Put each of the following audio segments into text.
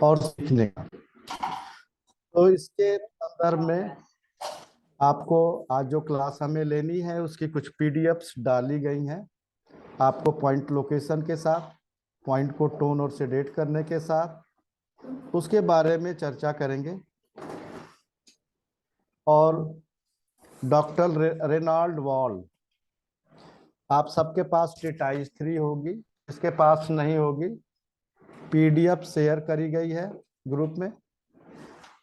और सीखने का। तो इसके संदर्भ में आपको आज जो क्लास हमें लेनी है उसकी कुछ पीडीएफ्स डाली गई हैं। आपको पॉइंट लोकेशन के साथ, पॉइंट को टोन और शेडेड करने के साथ उसके बारे में चर्चा करेंगे। और डॉक्टर रेनाल्ड वॉल, आप सबके पास ट्रीटाइज 3 होगी, इसके पास नहीं होगी। पीडीएफ शेयर करी गई है ग्रुप में,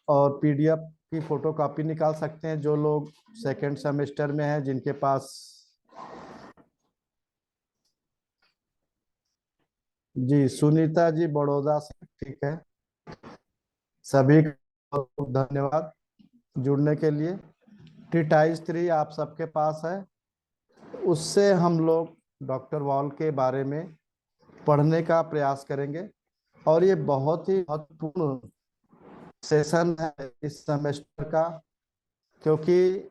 और पीडीएफ की फोटो कॉपी निकाल सकते हैं जो लोग सेकंड सेमेस्टर में हैं, जिनके पास। जी, सुनीता जी बड़ौदा से, ठीक है। सभी को बहुत धन्यवाद जुड़ने के लिए। ट्रीटाइज 3 आप सबके पास है, उससे हम लोग डॉक्टर वॉल के बारे में पढ़ने का प्रयास करेंगे। और ये बहुत ही महत्वपूर्ण सेशन है इस सेमेस्टर का, क्योंकि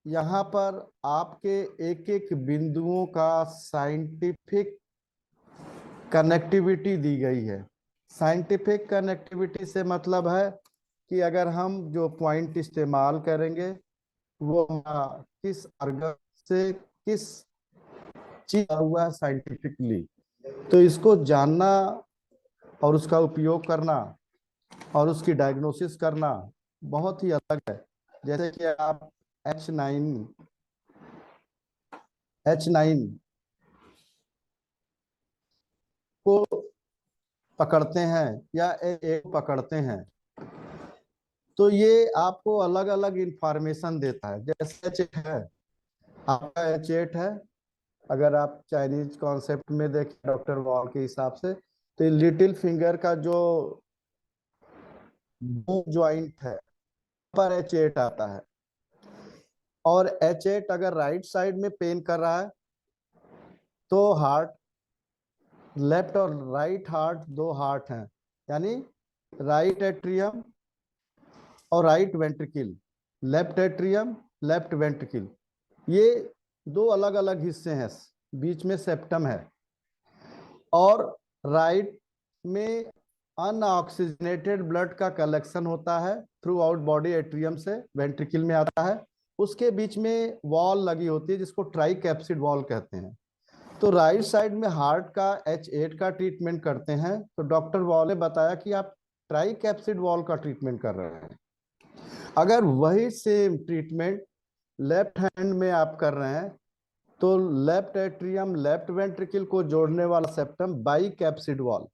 यहाँ पर आपके एक एक बिंदुओं का साइंटिफिक कनेक्टिविटी दी गई है। साइंटिफिक कनेक्टिविटी से मतलब है कि अगर हम जो पॉइंट इस्तेमाल करेंगे वो किस अर्गन से किस चीज हुआ साइंटिफिकली, तो इसको जानना और उसका उपयोग करना और उसकी डायग्नोसिस करना बहुत ही अलग है। जैसे कि आप H9 को पकड़ते हैं या A को पकड़ते हैं, तो ये आपको अलग अलग इंफॉर्मेशन देता है। जैसे H8 है, आपका H8 है। अगर आप चाइनीज कॉन्सेप्ट में देखें डॉक्टर वॉल के हिसाब से, तो लिटिल फिंगर का जो ज्वाइंट है पर H8 आता है। और H8 अगर राइट साइड में पेन कर रहा है तो हार्ट, लेफ्ट और राइट हार्ट, दो हार्ट हैं, यानी राइट एट्रियम और right ventricle, left atrium, left ventricle, ये दो अलग अलग हिस्से हैं। बीच में सेप्टम है। और राइट में अनऑक्सीजनेटेड ब्लड का कलेक्शन होता है थ्रू आउट बॉडी, एट्रियम से वेंट्रिकल में आता है। उसके बीच में वॉल लगी होती है जिसको ट्राई कैप्सिड वॉल कहते हैं। तो राइट साइड में हार्ट का H8 का ट्रीटमेंट करते हैं, तो डॉक्टर वॉल ने बताया कि आप ट्राई कैप्सिड वॉल का ट्रीटमेंट कर रहे हैं। अगर वही सेम ट्रीटमेंट लेफ्ट हैंड में आप कर रहे हैं, तो लेफ्ट एट्रियम, लेफ्ट वेंट्रिकल को जोड़ने वाला septum by capsid wall.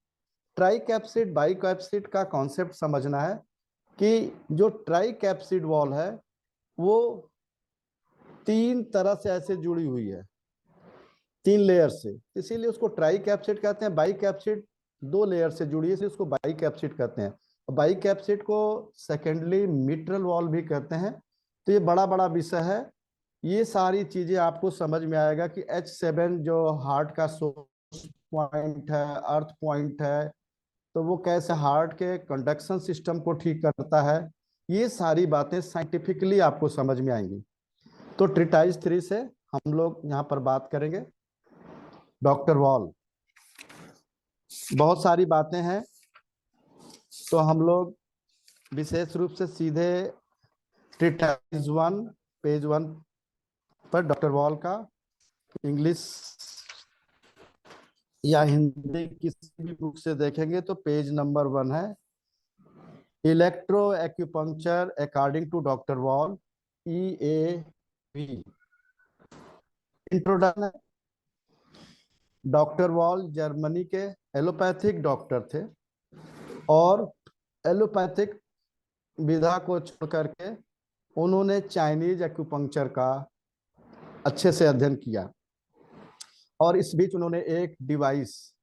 Try capsid, by capsid का कॉन्सेप्ट समझना है कि जो ट्राई कैप्सिड वॉल है वो 3 तरह से ऐसे जुड़ी हुई है, 3 लेयर से, इसीलिए उसको ट्राई कैप्सिड कहते हैं। बाई कैप्सिड 2 लेयर से जुड़ी है, इसलिए उसको बाई कैप्सिड कहते हैं। बाई कैप्सिड को सेकेंडली मिट्रल वॉल भी कहते हैं। तो ये बड़ा बड़ा विषय है। ये सारी चीजें आपको समझ में आएगा कि H7 जो हार्ट का सोर्स पॉइंट है, अर्थ पॉइंट है, तो वो कैसे हार्ट के कंडक्शन सिस्टम को ठीक करता है। ये सारी बातें साइंटिफिकली आपको समझ में आएंगी। तो ट्रीटाइज 3 से हम लोग यहाँ पर बात करेंगे डॉक्टर वॉल। बहुत सारी बातें हैं, तो हम लोग विशेष रूप से सीधे ट्रीटाइज 1 पेज 1 पर डॉक्टर वॉल का इंग्लिश या हिंदी किसी भी बुक से देखेंगे तो पेज नंबर 1 है। Electro acupuncture according to doctor Voll, EAV। Introduction. Doctor Voll Germany के एलोपैथिक डॉक्टर थे, और एलोपैथिक विधा को छोड़ करके उन्होंने चाइनीज एक्यूपंक्चर का अच्छे से अध्ययन किया। और इस बीच उन्होंने एक device,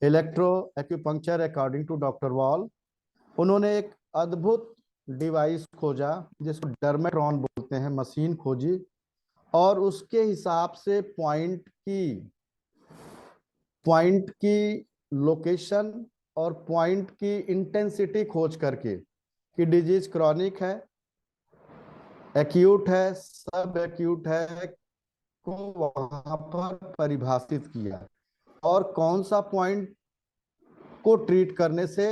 electro acupuncture according to doctor Voll, उन्होंने एक अद्भुत डिवाइस खोजा जिसको डर्मेट्रॉन बोलते हैं, मशीन खोजी। और उसके हिसाब से पॉइंट की लोकेशन और पॉइंट की इंटेंसिटी खोज करके कि डिजीज क्रॉनिक है, एक्यूट है, सब एक्यूट है, को वहां पर परिभाषित किया। और कौन सा पॉइंट को ट्रीट करने से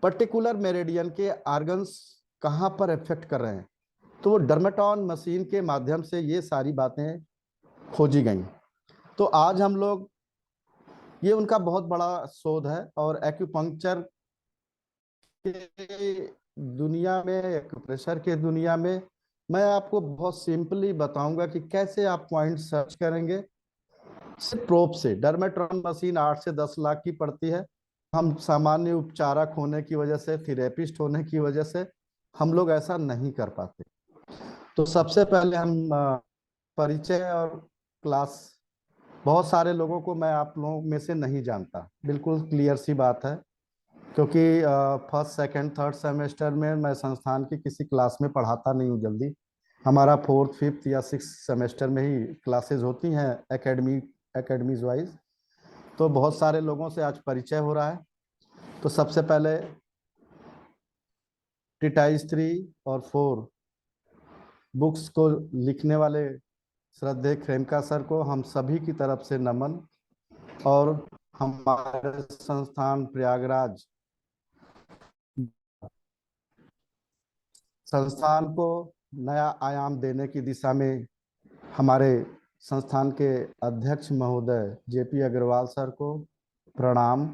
पर्टिकुलर मेरिडियन के ऑर्गन्स कहाँ पर इफेक्ट कर रहे हैं, तो वो डर्मेटॉन मशीन के माध्यम से ये सारी बातें खोजी गई। तो आज हम लोग, ये उनका बहुत बड़ा शोध है, और एक्यूपंक्चर के दुनिया में, एक्यूप्रेशर के दुनिया में मैं आपको बहुत सिंपली बताऊंगा कि कैसे आप पॉइंट सर्च करेंगे। सिर्फ प्रोब से डर्मेट्रॉन मशीन 8 से 10 लाख की पड़ती है। हम सामान्य उपचारक होने की वजह से, थेरेपिस्ट होने की वजह से हम लोग ऐसा नहीं कर पाते। तो सबसे पहले हम परिचय और क्लास, बहुत सारे लोगों को मैं आप लोगों में से नहीं जानता, बिल्कुल क्लियर सी बात है, क्योंकि फर्स्ट सेकंड थर्ड सेमेस्टर में मैं संस्थान की किसी क्लास में पढ़ाता नहीं हूँ जल्दी। हमारा फोर्थ फिफ्थ या सिक्स सेमेस्टर में ही क्लासेस होती हैं एकेडमीज वाइज। तो बहुत सारे लोगों से आज परिचय हो रहा है। तो सबसे पहले ट्रीटाइज 3 और 4 बुक्स को लिखने वाले श्रद्धेय खेमका सर को हम सभी की तरफ से नमन, और हमारे संस्थान प्रयागराज संस्थान को नया आयाम देने की दिशा में हमारे संस्थान के अध्यक्ष महोदय जेपी अग्रवाल सर को प्रणाम,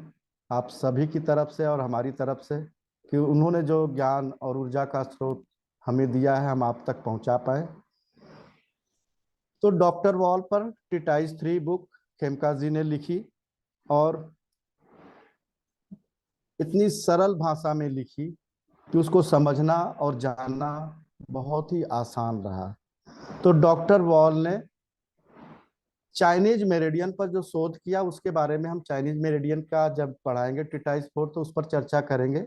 आप सभी की तरफ से और हमारी तरफ से, कि उन्होंने जो ज्ञान और ऊर्जा का स्रोत हमें दिया है हम आप तक पहुंचा पाए। तो डॉक्टर वॉल पर ट्रीटाइज 3 बुक खेमका जी ने लिखी, और इतनी सरल भाषा में लिखी कि उसको समझना और जानना बहुत ही आसान रहा। तो डॉक्टर वॉल ने चाइनीज मेरिडियन पर जो शोध किया, उसके बारे में हम चाइनीज मेरिडियन का जब पढ़ाएंगे ट्रीटाइज 4 तो उस पर चर्चा करेंगे।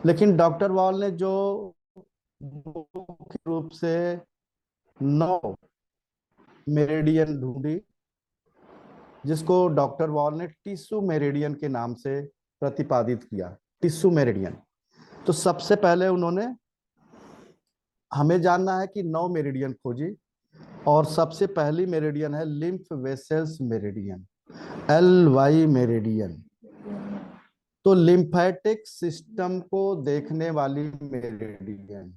लेकिन डॉक्टर वॉल ने जो मुख्य रूप से 9 मेरिडियन ढूंढी, जिसको डॉक्टर वॉल ने टिश्यू मेरिडियन के नाम से प्रतिपादित किया, टिश्यू मेरिडियन। तो सबसे पहले उन्होंने हमें जानना है कि 9 मेरिडियन खोजी, और सबसे पहली मेरिडियन है lymph vessels meridian, LY meridian. तो लिम्फेटिक सिस्टम को देखने वाली मेरिडियन,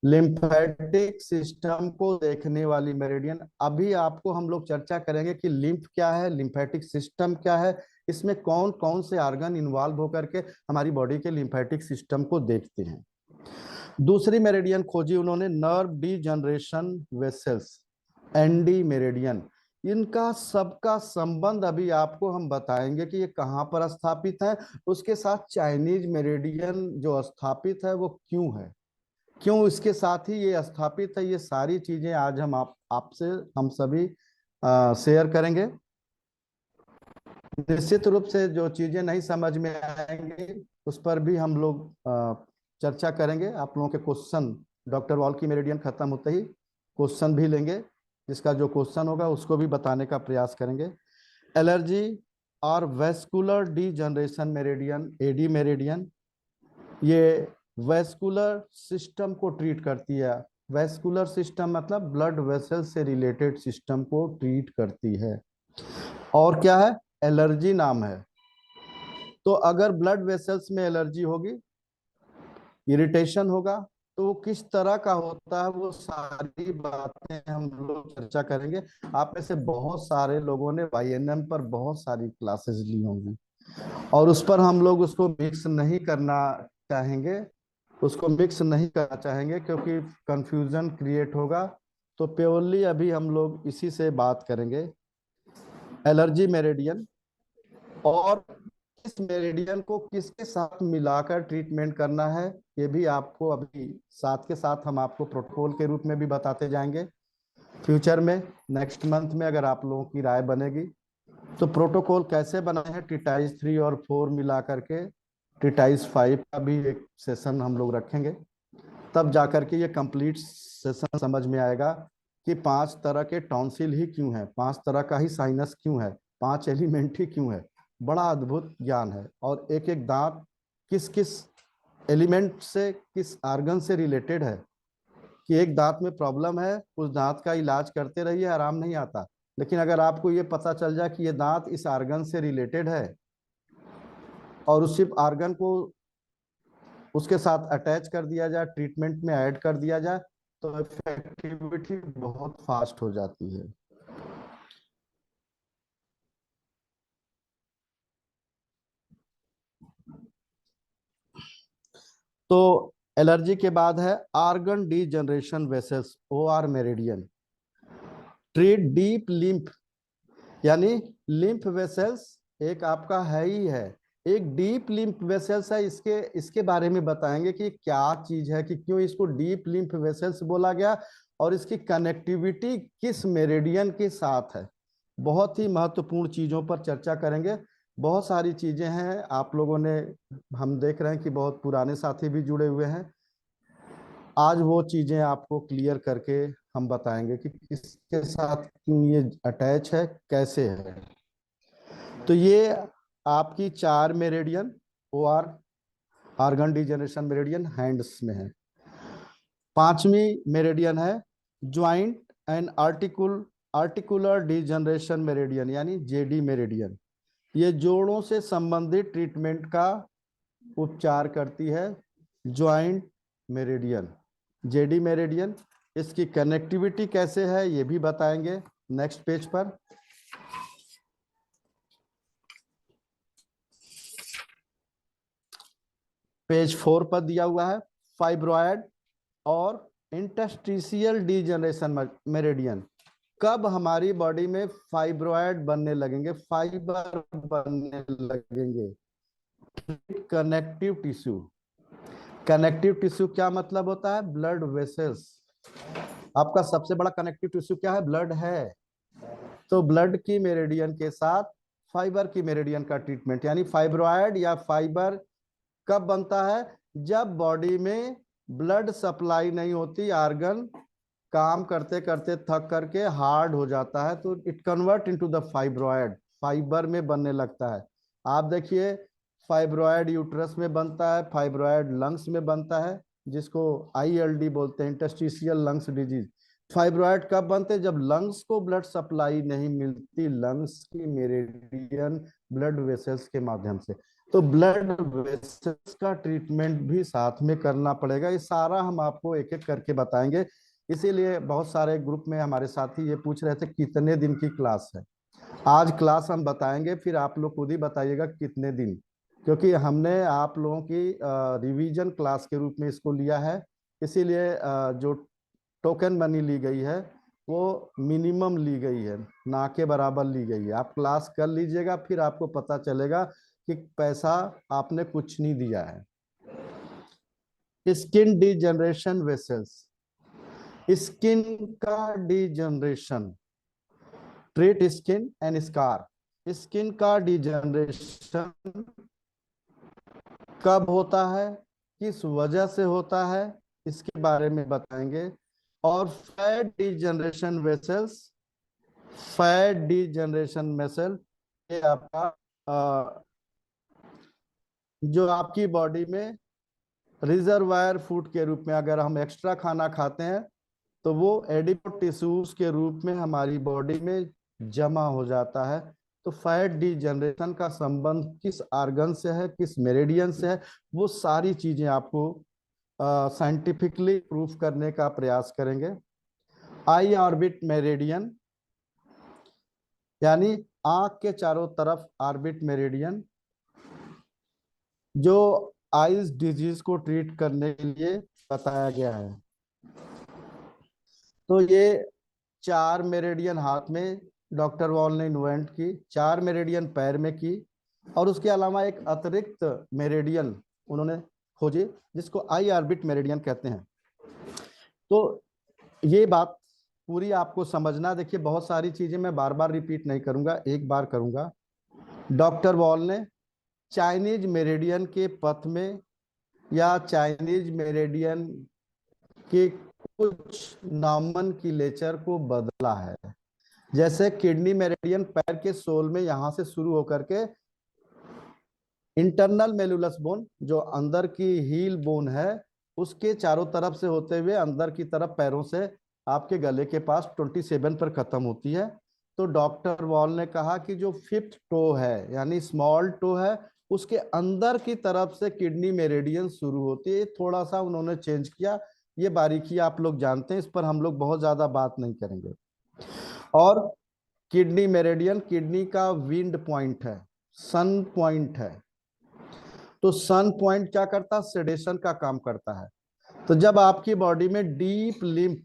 लिम्फेटिक सिस्टम को देखने वाली मेरिडियन। अभी आपको हम लोग चर्चा करेंगे कि लिम्फ क्या है, लिम्फेटिक सिस्टम क्या है, इसमें कौन कौन से ऑर्गन इन्वॉल्व होकर के हमारी बॉडी के लिम्फेटिक सिस्टम को देखते हैं। दूसरी मेरिडियन खोजी उन्होंने nerve degeneration vessels, ND meridian. इनका सबका संबंध अभी आपको हम बताएंगे कि ये कहाँ पर स्थापित है, उसके साथ चाइनीज मेरिडियन जो स्थापित है वो क्यों है, क्यों इसके साथ ही ये स्थापित है। ये सारी चीजें आज हम आपसे हम सभी शेयर करेंगे। निश्चित रूप से जो चीजें नहीं समझ में आएंगी उस पर भी हम लोग चर्चा करेंगे। आप लोगों के क्वेश्चन डॉक्टर वॉल की मेरिडियन खत्म होते ही क्वेश्चन भी लेंगे, जिसका जो क्वेश्चन होगा उसको भी बताने का प्रयास करेंगे। एलर्जी और vascular degeneration meridian, AD meridian, ये वेस्कुलर सिस्टम को ट्रीट करती है। वेस्कुलर सिस्टम मतलब ब्लड वेसल से रिलेटेड सिस्टम को ट्रीट करती है। और क्या है, एलर्जी नाम है। तो अगर ब्लड वेसल्स में एलर्जी होगी, इरिटेशन होगा, तो वो किस तरह का होता है, वो सारी बातें हम लोग चर्चा करेंगे। आप में से बहुत सारे लोगों ने YNM पर बहुत सारी क्लासेस ली होंगी, और उस पर हम लोग उसको मिक्स नहीं करना चाहेंगे, उसको मिक्स नहीं करना चाहेंगे क्योंकि कंफ्यूजन क्रिएट होगा। तो प्योरली अभी हम लोग इसी से बात करेंगे, एलर्जी मेरिडियन, और इस मेरिडियन को किसके साथ मिलाकर ट्रीटमेंट करना है ये भी आपको अभी साथ के साथ हम आपको प्रोटोकॉल के रूप में भी बताते जाएंगे। फ्यूचर में नेक्स्ट मंथ में अगर आप लोगों की राय बनेगी तो प्रोटोकॉल कैसे बनाए हैं, ट्रीटाइज 3 और 4 मिला करके ट्रीटाइज 5 का भी एक सेशन हम लोग रखेंगे। तब जाकर के ये कंप्लीट सेशन समझ में आएगा कि 5 तरह के टॉन्सिल ही क्यों है, 5 तरह का ही साइनस क्यों है, 5 एलिमेंट ही क्यों है। बड़ा अद्भुत ज्ञान है, और एक एक दांत किस किस एलिमेंट से, किस ऑर्गन से रिलेटेड है, कि एक दांत में प्रॉब्लम है, उस दांत का इलाज करते रहिए, आराम नहीं आता। लेकिन अगर आपको ये पता चल जाए कि ये दांत इस ऑर्गन से रिलेटेड है, और उसी आर्गन को उसके साथ अटैच कर दिया जाए, ट्रीटमेंट में ऐड कर दिया जाए, तो इफेक्टिविटी बहुत फास्ट हो जाती है। तो एलर्जी के बाद है organ degeneration vessels, OR meridian. Treat deep lymph, यानी लिम्फ वेसल्स एक आपका है ही है, एक डीप लिम्फ वेसल्स है। इसके इसके बारे में बताएंगे कि क्या चीज है, कि क्यों इसको डीप लिम्फ वेसल्स बोला गया और इसकी कनेक्टिविटी किस मेरिडियन के साथ है। बहुत ही महत्वपूर्ण चीजों पर चर्चा करेंगे। बहुत सारी चीजें हैं, आप लोगों ने, हम देख रहे हैं कि बहुत पुराने साथी भी जुड़े हुए हैं। आज वो चीजें आपको क्लियर करके हम बताएंगे कि किसके साथ क्यों ये अटैच है, कैसे है। तो ये आपकी 4 meridian, OR organ degeneration meridian hands में है। 5वीं मेरिडियन है joint and articular degeneration meridian, यानी JD मेरिडियन। ये जोड़ों से संबंधित ट्रीटमेंट का उपचार करती है ज्वाइंट मेरिडियन, JD मेरिडियन। इसकी कनेक्टिविटी कैसे है ये भी बताएंगे नेक्स्ट पेज पर। पेज 4 पर दिया हुआ है फाइब्रॉयड और इंटरस्टिशियल डीजनरेशन मेरिडियन। कब हमारी बॉडी में फाइब्रॉयड बनने लगेंगे, फाइबर बनने लगेंगे? Connective tissue. कनेक्टिव टिश्यू क्या मतलब होता है? Blood vessels. आपका सबसे बड़ा कनेक्टिव टिश्यू क्या है? ब्लड है। तो ब्लड की मेरिडियन के साथ फाइबर की मेरिडियन का ट्रीटमेंट, यानी फाइब्रॉयड या फाइबर कब बनता है? जब बॉडी में ब्लड सप्लाई नहीं होती, आर्गन काम करते करते थक करके हार्ड हो जाता है, तो it convert into the fibroid, fibre में बनने लगता है। आप देखिए, फाइब्रॉयड यूट्रस में बनता है, फाइब्रॉयड लंग्स में बनता है, जिसको ILD बोलते हैं, इंटरस्टिशियल लंग्स डिजीज। फाइब्रॉयड कब बनते हैं? जब लंग्स को ब्लड सप्लाई नहीं मिलती, लंग्स की मेरिडियन ब्लड वेसल्स के माध्यम से। तो ब्लड वेसल्स का ट्रीटमेंट भी साथ में करना पड़ेगा। ये सारा हम आपको एक एक करके बताएंगे। इसीलिए बहुत सारे ग्रुप में हमारे साथी ये पूछ रहे थे कितने दिन की क्लास है। आज क्लास हम बताएंगे, फिर आप लोग खुद ही बताइएगा कितने दिन, क्योंकि हमने आप लोगों की रिवीजन क्लास के रूप में इसको लिया है। इसीलिए जो टोकन मनी ली गई है वो मिनिमम ली गई है, ना के बराबर ली गई है। आप क्लास कर लीजिएगा, फिर आपको पता चलेगा कि पैसा आपने कुछ नहीं दिया है। स्किन डीजनरेशन वेसल्स, स्किन का degeneration, treat skin and scar. Skin का डीजनरेशन कब होता है, किस वजह से होता है, इसके बारे में बताएंगे। और fat degeneration vessels, fat degeneration vessel, ये आपका जो आपकी बॉडी में रिजर्वायर फूड के रूप में, अगर हम एक्स्ट्रा खाना खाते हैं तो वो एडिपो टिश्यूज के रूप में हमारी बॉडी में जमा हो जाता है। तो फैट डीजनरेशन का संबंध किस आर्गन से है, किस मेरिडियन से है, वो सारी चीजें आपको साइंटिफिकली प्रूफ करने का प्रयास करेंगे। आई ऑर्बिट मेरिडियन, यानी आंख के चारों तरफ ऑर्बिट मेरिडियन, जो आइज डिजीज को ट्रीट करने के लिए बताया गया है। तो ये 4 मेरिडियन हाथ में डॉक्टर वॉल ने इन्वेंट की, 4 मेरिडियन पैर में की, और उसके अलावा एक अतिरिक्त मेरिडियन उन्होंने खोजी जिसको आई ऑर्बिट मेरिडियन कहते हैं। तो ये बात पूरी आपको समझना। देखिए, बहुत सारी चीजें मैं बार बार रिपीट नहीं करूंगा, एक बार करूंगा। डॉक्टर वॉल ने चाइनीज मेरिडियन के पथ में या चाइनीज मेरिडियन के कुछ नॉमेनक्लेचर को बदला है। जैसे किडनी मेरिडियन पैर के सोल में यहां से शुरू होकर के इंटरनल मेलुलस बोन, जो अंदर की हील बोन है, उसके चारों तरफ से होते हुए अंदर की तरफ पैरों से आपके गले के पास 27 पर खत्म होती है। तो डॉक्टर वॉल ने कहा कि जो 5th टो है, यानी स्मॉल टो है, उसके अंदर की तरफ से किडनी मेरिडियन शुरू होती है। थोड़ा सा उन्होंने चेंज किया, ये बारीकी आप लोग जानते हैं, इस पर हम लोग बहुत ज्यादा बात नहीं करेंगे। और किडनी मेरिडियन किडनी का विंड पॉइंट है, सन पॉइंट है। तो सन पॉइंट क्या करता है? सेडेशन का काम करता है। तो जब आपकी बॉडी में डीप लिम्फ,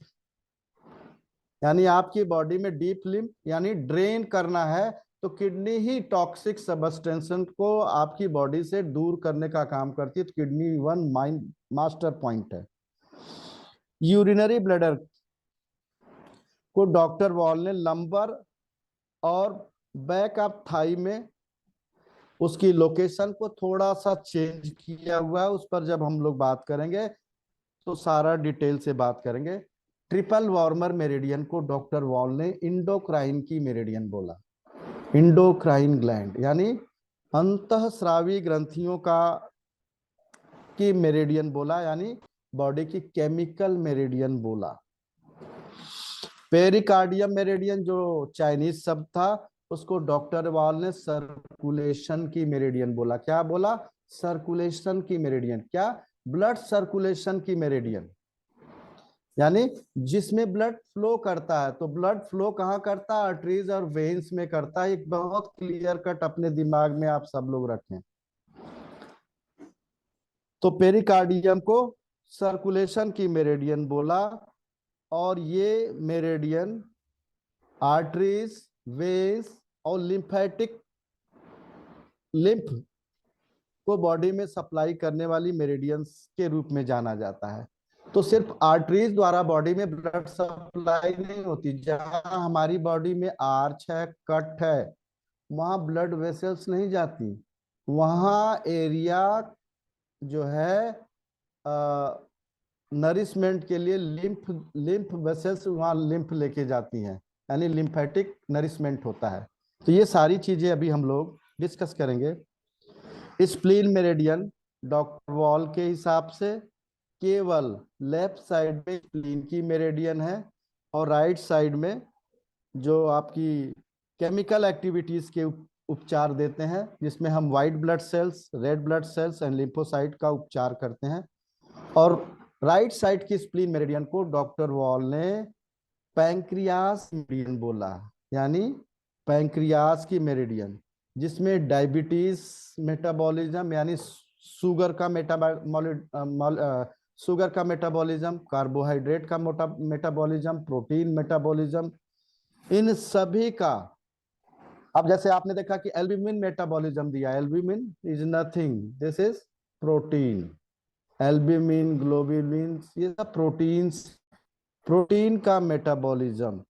यानी आपकी बॉडी में डीप लिम्फ यानी ड्रेन करना है, तो किडनी ही टॉक्सिक सब्सटेंस को आपकी बॉडी से दूर करने का काम करती है। तो kidney one mind master point है। यूरिनरी ब्लैडर को डॉक्टर वॉल ने लंबर और बैक ऑफ थाई में उसकी लोकेशन को थोड़ा सा चेंज किया हुआ है। उस पर जब हम लोग बात करेंगे तो सारा डिटेल से बात करेंगे। ट्रिपल वार्मर मेरिडियन को डॉक्टर वॉल ने इंडोक्राइन की मेरिडियन बोला। इंडोक्राइन ग्लैंड यानी अंतःस्रावी ग्रंथियों का की मेरिडियन बोला, यानी बॉडी की केमिकल मेरिडियन बोला। पेरिकार्डियम मेरिडियन जो चाइनीज शब्द था, उसको डॉक्टर वॉल ने सर्कुलेशन की मेरिडियन बोला। क्या बोला? सर्कुलेशन की मेरिडियन। क्या? ब्लड सर्कुलेशन की मेरिडियन, यानी जिसमें ब्लड फ्लो करता है। तो ब्लड फ्लो कहाँ करता है? आर्टरीज और वेन्स में करता है। एक बहुत क्लियर कट अपने दिमाग में आप सब लोग रखें। तो पेरिकार्डियम को सर्कुलेशन की मेरिडियन बोला, और ये मेरिडियन आर्टरीज, वेन्स और लिम्फेटिक लिम्फ को बॉडी में सप्लाई करने वाली मेरिडियंस के रूप में जाना जाता है। तो सिर्फ आर्टरीज द्वारा बॉडी में ब्लड सप्लाई नहीं होती। जहां हमारी बॉडी में आर्च है, कट है, वहां ब्लड वेसल्स नहीं जाती। वहां एरिया जो है नरिशमेंट के लिए लिम्फ लिम्फ वेसल्स वहां लिम्फ लेके जाती हैं, यानी लिम्फेटिक नरिशमेंट होता है। तो ये सारी चीजें अभी हम लोग डिस्कस करेंगे। स्प्लीन मेरिडियन डॉक्टर वॉल के हिसाब से केवल लेफ्ट साइड में स्प्लीन की मेरिडियन है, और राइट साइड में जो आपकी केमिकल एक्टिविटीज के उपचार देते हैं, जिसमें हम white blood cells, red blood cells and lymphocyte का उपचार करते हैं। और राइट साइड की स्प्लीन मेरिडियन को डॉक्टर वॉल ने पैंक्रियास मेरिडियन बोला, यानी पैंक्रियास की मेरिडियन, जिसमें डायबिटीज मेटाबॉलिज्म यानी शुगर का शुगर का मेटाबॉलिज्म, कार्बोहाइड्रेट का मेटाबॉलिज्म, प्रोटीन मेटाबॉलिज्म, इन सभी का। अब जैसे आपने देखा कि एल्ब्यूमिन मेटाबॉलिज्म दिया, albumin is nothing, this is protein. Albumin, globulin, ये सब प्रोटीन्स, प्रोटीन का मेटाबॉलिज्म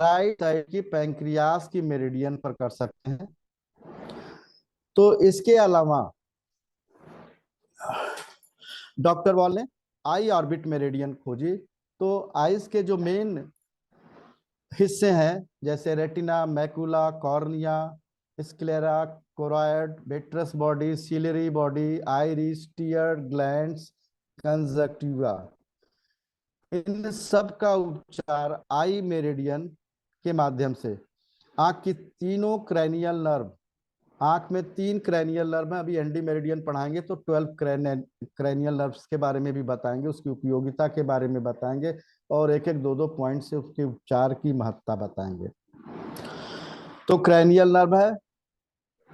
राइट साइड की पैंक्रियास की मेरिडियन पर कर सकते हैं। तो इसके अलावा डॉक्टर वॉल ने आई ऑर्बिट मेरिडियन खोजी। तो आईज के जो मेन हिस्से हैं, जैसे retina, macula, cornea, sclera, choroid, vitreous body, ciliary body, iris, tear glands, conjunctiva, इन सब का उपचार आई मेरिडियन के माध्यम से। आंख की तीनों क्रैनियल नर्व, आंख में 3 क्रैनियल नर्व है। अभी एनडी मेरिडियन पढ़ाएंगे तो 12 क्रैनियल नर्व्स के बारे में भी बताएंगे, उसकी उपयोगिता के बारे में बताएंगे, और एक एक दो दो पॉइंट से उसके उपचार की महत्ता बताएंगे। तो क्रैनियल नर्व है,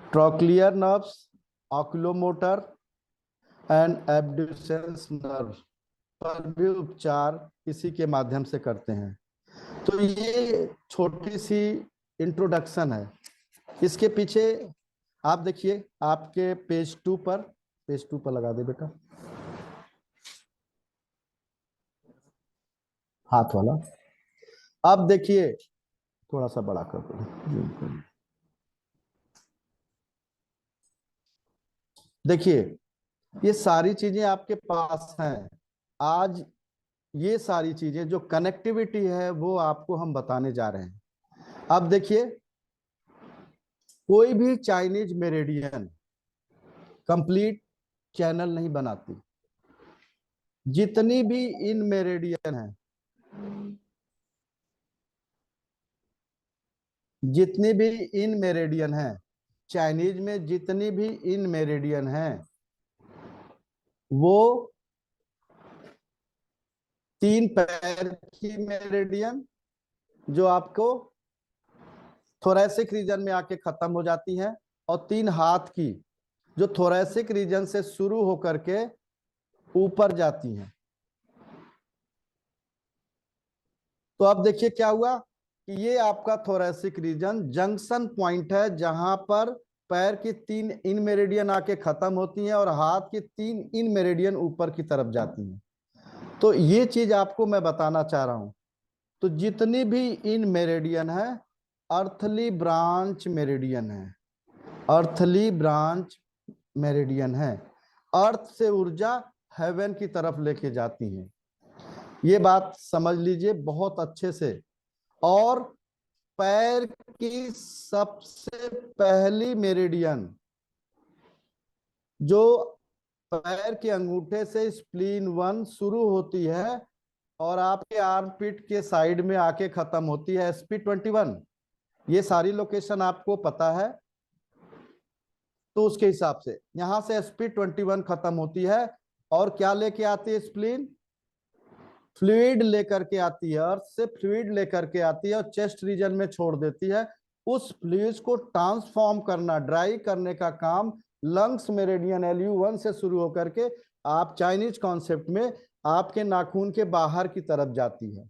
trochlear nerves, oculomotor and abducens nerve पर भी उपचार इसी के माध्यम से करते हैं। तो ये छोटी सी इंट्रोडक्शन है। इसके पीछे आप देखिए, आपके पेज 2 पर, पेज 2 पर लगा दे बेटा हाथ वाला। अब देखिए, थोड़ा सा बड़ा कर दो, देखिए ये सारी चीजें आपके पास हैं। आज ये सारी चीजें जो कनेक्टिविटी है वो आपको हम बताने जा रहे हैं। अब देखिए, कोई भी चाइनीज मेरिडियन कंप्लीट चैनल नहीं बनाती। जितनी भी इन मेरिडियन है, जितनी भी इन मेरिडियन है, चाइनीज में जितनी भी इन मेरिडियन हैं वो 3 पैर की मेरिडियन जो आपको थोरैसिक रीजन में आके खत्म हो जाती है, और 3 हाथ की जो थोरैसिक रीजन से शुरू होकर के ऊपर जाती हैं। तो अब देखिए क्या हुआ कि ये आपका थोरैसिक रीजन जंक्शन पॉइंट है जहां पर पैर की 3 इन मेरिडियन आके खत्म होती हैं और हाथ की 3 इन मेरिडियन ऊपर की तरफ जाती हैं। तो ये चीज आपको मैं बताना चाह रहा हूं। तो जितनी भी इन मेरिडियन है अर्थली ब्रांच मेरिडियन है, अर्थली ब्रांच मेरिडियन है, अर्थ से ऊर्जा हेवन की तरफ लेके जाती है। ये बात समझ लीजिए बहुत अच्छे से। और पैर की सबसे पहली मेरिडियन जो पैर के अंगूठे से स्प्लीन 1 शुरू होती है और आपके आर्मपिट के साइड में आके खत्म होती है SP21। ये सारी लोकेशन आपको पता है, तो उसके हिसाब से यहां से SP21 खत्म होती है और क्या लेके आती है स्प्लीन? फ्लूइड लेकर के आती है, अर्थ से फ्लूइड लेकर के आती है और चेस्ट रीजन में छोड़ देती है। उस फ्लूइड को ट्रांसफॉर्म करना, ड्राई करने का काम लंग्स मेरिडियन LU1 से शुरू होकर के आप चाइनीज कॉन्सेप्ट में आपके नाखून के बाहर की तरफ जाती है।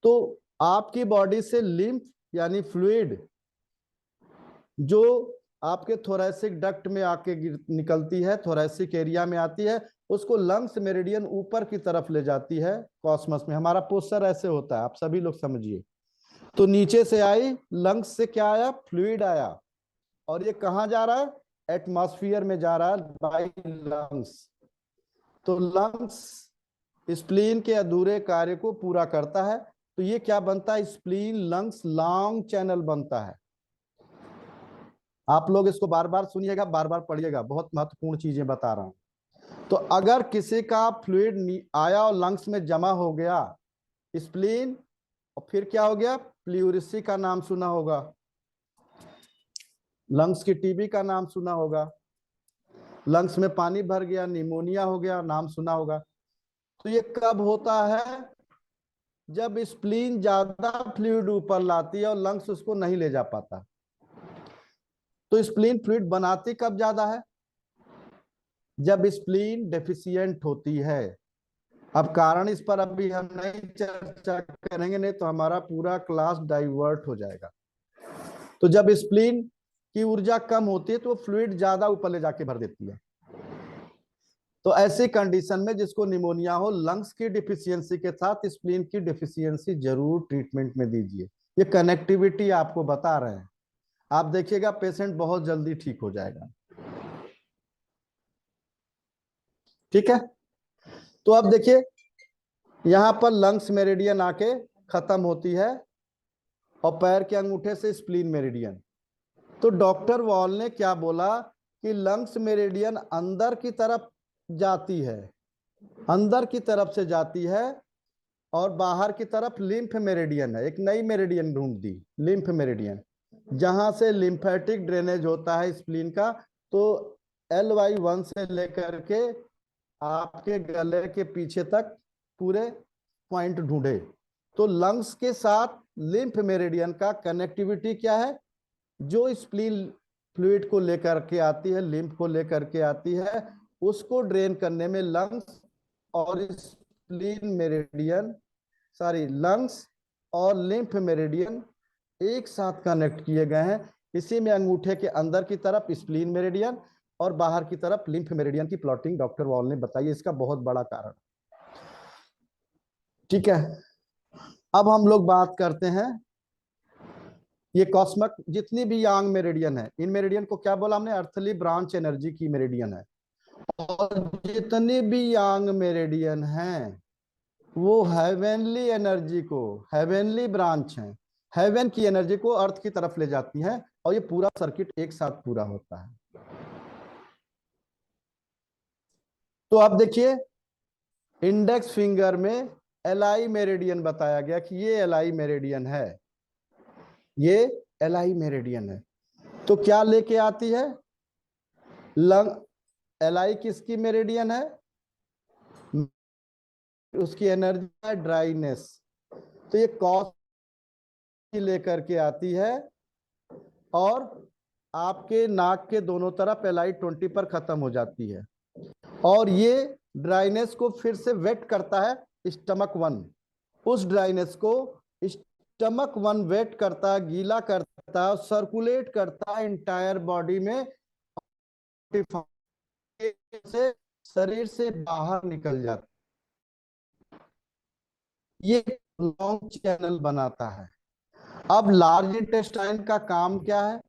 तो आपकी बॉडी से लिम्फ यानी फ्लूइड जो आपके थोरैसिक डक्ट में आके निकलती है, थोरैसिक एरिया में आती है, उसको लंग्स मेरिडियन ऊपर की तरफ ले जाती है कॉस्मस में। हमारा पोस्चर ऐसे होता है, आप सभी लोग समझिए। तो नीचे से आई, लंग्स से क्या आया? फ्लूइड आया, और ये कहां जा रहा है? एटमॉस्फेयर में जा रहा है बाय लंग्स। तो लंग्स स्प्लीन के अधूरे कार्य को पूरा करता है। तो ये क्या बनता है? स्प्लीन लंग्स लॉन्ग चैनल बनता है। आप लोग इसको बार बार सुनिएगा, बार बार पढ़िएगा, बहुत महत्वपूर्ण चीजें बता रहा हूं। तो अगर किसी का फ्लूइड आया और लंग्स में जमा हो गया स्प्लीन, और फिर क्या हो गया? प्लूरिसी का नाम सुना होगा, लंग्स की टीबी का नाम सुना होगा, लंग्स में पानी भर गया, निमोनिया हो गया, नाम सुना होगा। तो ये कब होता है? जब स्प्लीन ज्यादा फ्लूइड ऊपर लाती है और लंग्स उसको नहीं ले जा पाता। तो स्प्लीन फ्लूइड बनाती कब ज्यादा है? जब स्प्लीन डेफिशिएंट होती है। अब कारण इस पर अभी हम नहीं चर्चा करेंगे, नहीं तो हमारा पूरा क्लास डाइवर्ट हो जाएगा। तो जब स्प्लीन की ऊर्जा कम होती है तो वो फ्लूइड ज्यादा ऊपर ले जाके भर देती है। तो ऐसी कंडीशन में जिसको निमोनिया हो, लंग्स की डिफिशियंसी के साथ स्प्लीन की डिफिशियंसी जरूर ट्रीटमेंट में दीजिए। ये कनेक्टिविटी आपको बता रहे हैं, आप देखिएगा पेशेंट बहुत जल्दी ठीक हो जाएगा। ठीक है, तो अब देखिए यहां पर लंग्स मेरिडियन आके खत्म होती है और पैर के अंगूठे से स्प्लीन मेरिडियन। तो डॉक्टर वॉल ने क्या बोला कि लंग्स मेरिडियन अंदर की तरफ जाती है, अंदर की तरफ से जाती है, और बाहर की तरफ लिम्फ मेरिडियन है। एक नई मेरिडियन ढूंढ दी, लिम्फ मेरिडियन, जहां से लिम्फेटिक ड्रेनेज होता है स्प्लीन का। तो LY1 से लेकर के आपके गले के पीछे तक पूरे पॉइंट ढूंढे। तो लंग्स के साथ लिम्फ मेरिडियन का कनेक्टिविटी क्या है? जो स्प्लीन फ्लूइड को लेकर के आती है, लिम्फ को लेकर के आती है, उसको ड्रेन करने में लंग्स और स्प्लीन मेरिडियन, सॉरी लंग्स और लिम्फ मेरिडियन एक साथ कनेक्ट किए गए हैं। इसी में अंगूठे के अंदर की तरफ स्प्लीन मेरिडियन और बाहर की तरफ लिम्फ मेरिडियन की प्लॉटिंग डॉक्टर वॉल ने बताई, इसका बहुत बड़ा कारण। ठीक है, अब हम लोग बात करते हैं ये कॉस्मिक जितनी भी यांग मेरिडियन है, इन मेरिडियन को क्या बोला हमने? अर्थली ब्रांच एनर्जी की मेरिडियन है। और जितनी भी यांग मेरिडियन हैं वो हेवनली एनर्जी को, हेवनली ब्रांच है, हेवन की एनर्जी को अर्थ की तरफ ले जाती है, और ये पूरा सर्किट एक साथ पूरा होता है। तो आप देखिए इंडेक्स फिंगर में LI मेरिडियन बताया गया कि ये LI मेरिडियन है, ये LI मेरिडियन है। तो क्या लेके आती है? लंग, एलआई किसकी मेरिडियन है? उसकी एनर्जी है ड्राइनेस। तो ये कॉस लेकर के आती है और आपके नाक के दोनों तरफ एलआई 20 पर खत्म हो जाती है, और ये ड्राइनेस को फिर से वेट करता है स्टमक 1। उस ड्राइनेस को स्टमक 1 वेट करता है, गीला करता है, सर्कुलेट करता है इंटायर बॉडी में, से शरीर से बाहर निकल जाता है। ये लॉन्ग चैनल बनाता है। अब लार्ज इंटेस्टाइन का काम क्या है?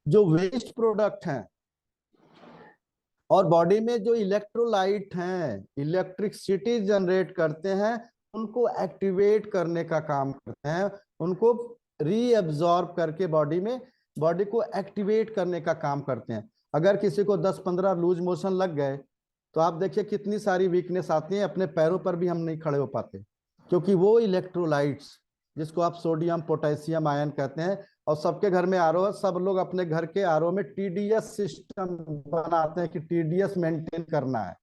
जो वेस्ट प्रोडक्ट हैं और बॉडी में जो इलेक्ट्रोलाइट हैं, इलेक्ट्रिसिटी जनरेट करते हैं, उनको एक्टिवेट करने का काम करते हैं, उनको रीअब्सॉर्ब करके बॉडी में, बॉडी को एक्टिवेट करने का काम करते हैं। अगर किसी को 10-15 लूज मोशन लग गए तो आप देखिए कितनी सारी वीकनेस आती है, अपने पैरों पर भी हम नहीं खड़े हो पाते, क्योंकि वो इलेक्ट्रोलाइट्स, जिसको आप सोडियम पोटेशियम आयन कहते हैं, और सबके घर में आरओ है, सब लोग अपने घर के आरओ में टीडीएस सिस्टम बनाते हैं कि टीडीएस मेंटेन करना है।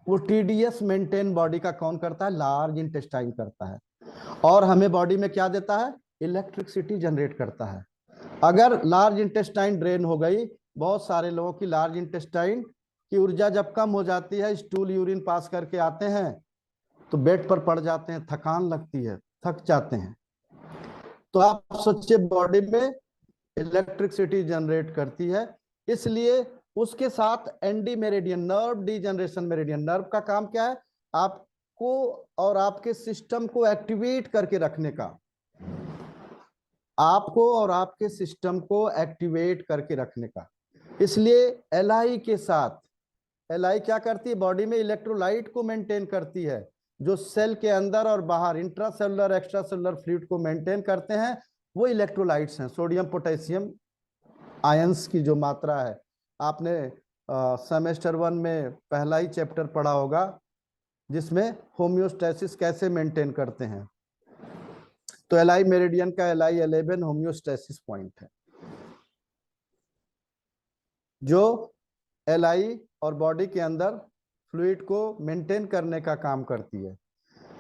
वो टीडीएस मेंटेन बॉडी का कौन करता है? लार्ज इंटेस्टाइन करता है। और हमें बॉडी में क्या देता है? इलेक्ट्रिसिटी जनरेट करता है। अगर लार्ज इंटेस्टाइन ड्रेन हो गई, बहुत सारे लोगों की लार्ज इंटेस्टाइन की ऊर्जा जब कम हो जाती है, स्टूल यूरिन पास करके आते हैं तो बेड पर पड़ जाते हैं, थकान लगती है, थक जाते हैं। तो आप सोचिए बॉडी में इलेक्ट्रिसिटी जनरेट करती है, इसलिए उसके साथ Andy meridian, nerve degeneration meridian. Nerve का काम क्या है? आपको और आपके सिस्टम को एक्टिवेट करके रखने का, आपको और आपके सिस्टम को एक्टिवेट करके रखने का। इसलिए एलआई के साथ, एलआई क्या करती है? बॉडी में इलेक्ट्रोलाइट को मेंटेन करती है, जो सेल के अंदर और बाहर इंट्रासेलुलर एक्स्ट्रासेलुलर फ्लूइड को मेंटेन करते हैं, वो इलेक्ट्रोलाइट्स हैं। सोडियम पोटेशियम आयंस की जो मात्रा है, आपने सेमेस्टर 1 में पहला ही चैप्टर पढ़ा होगा, जिसमें होम्योस्टेसिस कैसे मेंटेन करते हैं। तो एलआई मेरिडियन का एलआई 11 होम्योस्टेसिस पॉइंट है, जो एलआई और बॉडी के अंदर फ्लूइड को मेंटेन करने का काम करती है।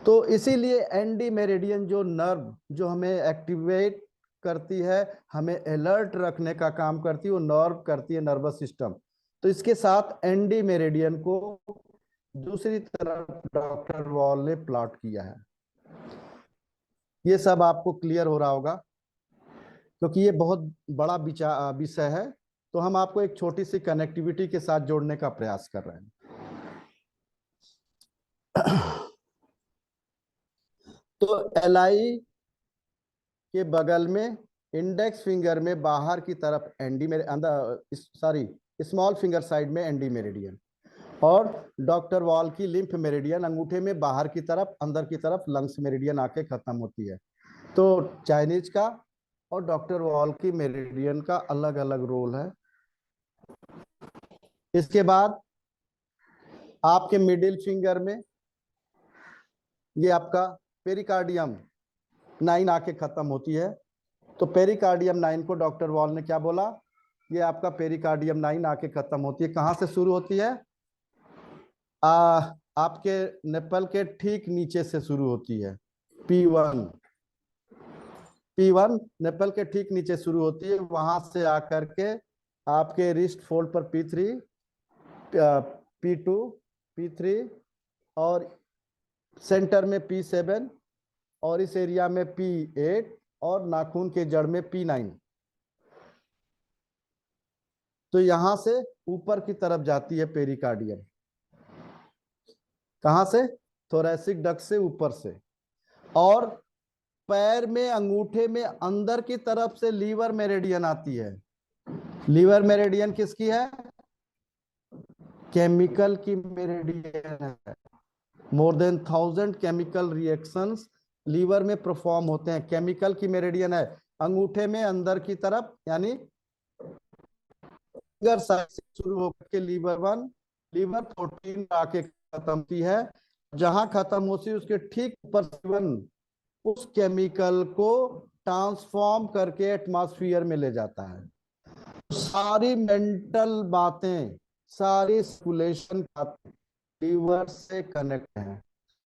तो इसीलिए एंडी मेरिडियन जो नर्व, जो हमें एक्टिवेट करती है, हमें अलर्ट रखने का काम करती है, वो नर्व करती है, नर्वस सिस्टम। तो इसके साथ एंडी मेरिडियन को दूसरी तरफ डॉक्टर वॉल ने प्लॉट किया है। ये सब आपको क्लियर हो रहा होगा, क्योंकि ये बहुत बड़ा विषय है, तो हम आपको एक छोटी सी कनेक्टिविटी के साथ जोड़ने का प्रयास कर रहे हैं। तो एलआई के बगल में, इंडेक्स फिंगर में बाहर की तरफ एंडी मेरे अंदर, सॉरी, स्मॉल फिंगर साइड में एंडी मेरिडियन, और डॉक्टर वॉल की लिम्फ मेरिडियन अंगूठे में बाहर की तरफ, अंदर की तरफ लंग्स मेरिडियन आके खत्म होती है। तो चाइनीज का और डॉक्टर वॉल की मेरिडियन का अलग अलग रोल है। इसके बाद आपके मिडिल फिंगर में ये आपका पेरिकार्डियम 9 आके खत्म होती है। तो पेरिकार्डियम 9 को डॉक्टर वॉल ने क्या बोला? ये आपका पेरिकार्डियम 9 आके खत्म होती है। कहां से शुरू होती है? आपके निप्पल के ठीक नीचे से शुरू होती है। P1 निप्पल के ठीक नीचे शुरू होती है, वहां से आकर के आपके रिस्ट फोल्ड पर P3, P2, P3, और सेंटर में P7, और इस एरिया में P8, और नाखून के जड़ में P9। तो यहां से ऊपर की तरफ जाती है पेरिकार्डियम। कहां से? थोरैसिक डक्ट से ऊपर से। और पैर में, अंगूठे में अंदर की तरफ से लीवर मेरिडियन आती है। लीवर मेरिडियन किसकी है? केमिकल की मेरिडियन है। More than 1000 chemical reactions liver में परफॉर्म होते हैं। केमिकल की मेरिडियन है अंगूठे में अंदर की तरफ, यानी फिंगर साइड से शुरू होकर के लीवर 1, लीवर 14 आके खत्म होती है। जहां खत्म होती है उसके ठीक ऊपर उस केमिकल को ट्रांसफॉर्म करके एटमॉस्फेयर में ले जाता है। सारी मेंटल बातें, सारी सर्कुलेशन लीवर से कनेक्ट है।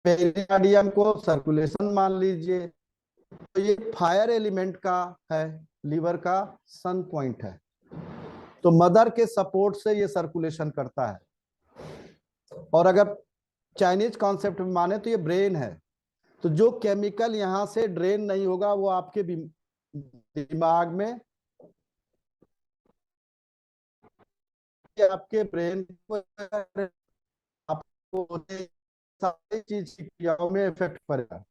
पेरिकार्डियम को सर्कुलेशन मान लीजिए, तो ये फायर एलिमेंट का है, लीवर का सन पॉइंट है, तो मदर के सपोर्ट से ये सर्कुलेशन करता है। और अगर चाइनीज कॉन्सेप्ट में माने तो ये ब्रेन है, तो जो केमिकल यहां से ड्रेन नहीं होगा वो आपके दिमाग में, आपके ब्रेन को, आपको सारी चीज की क्रियाओं में इफेक्ट पड़ेगा।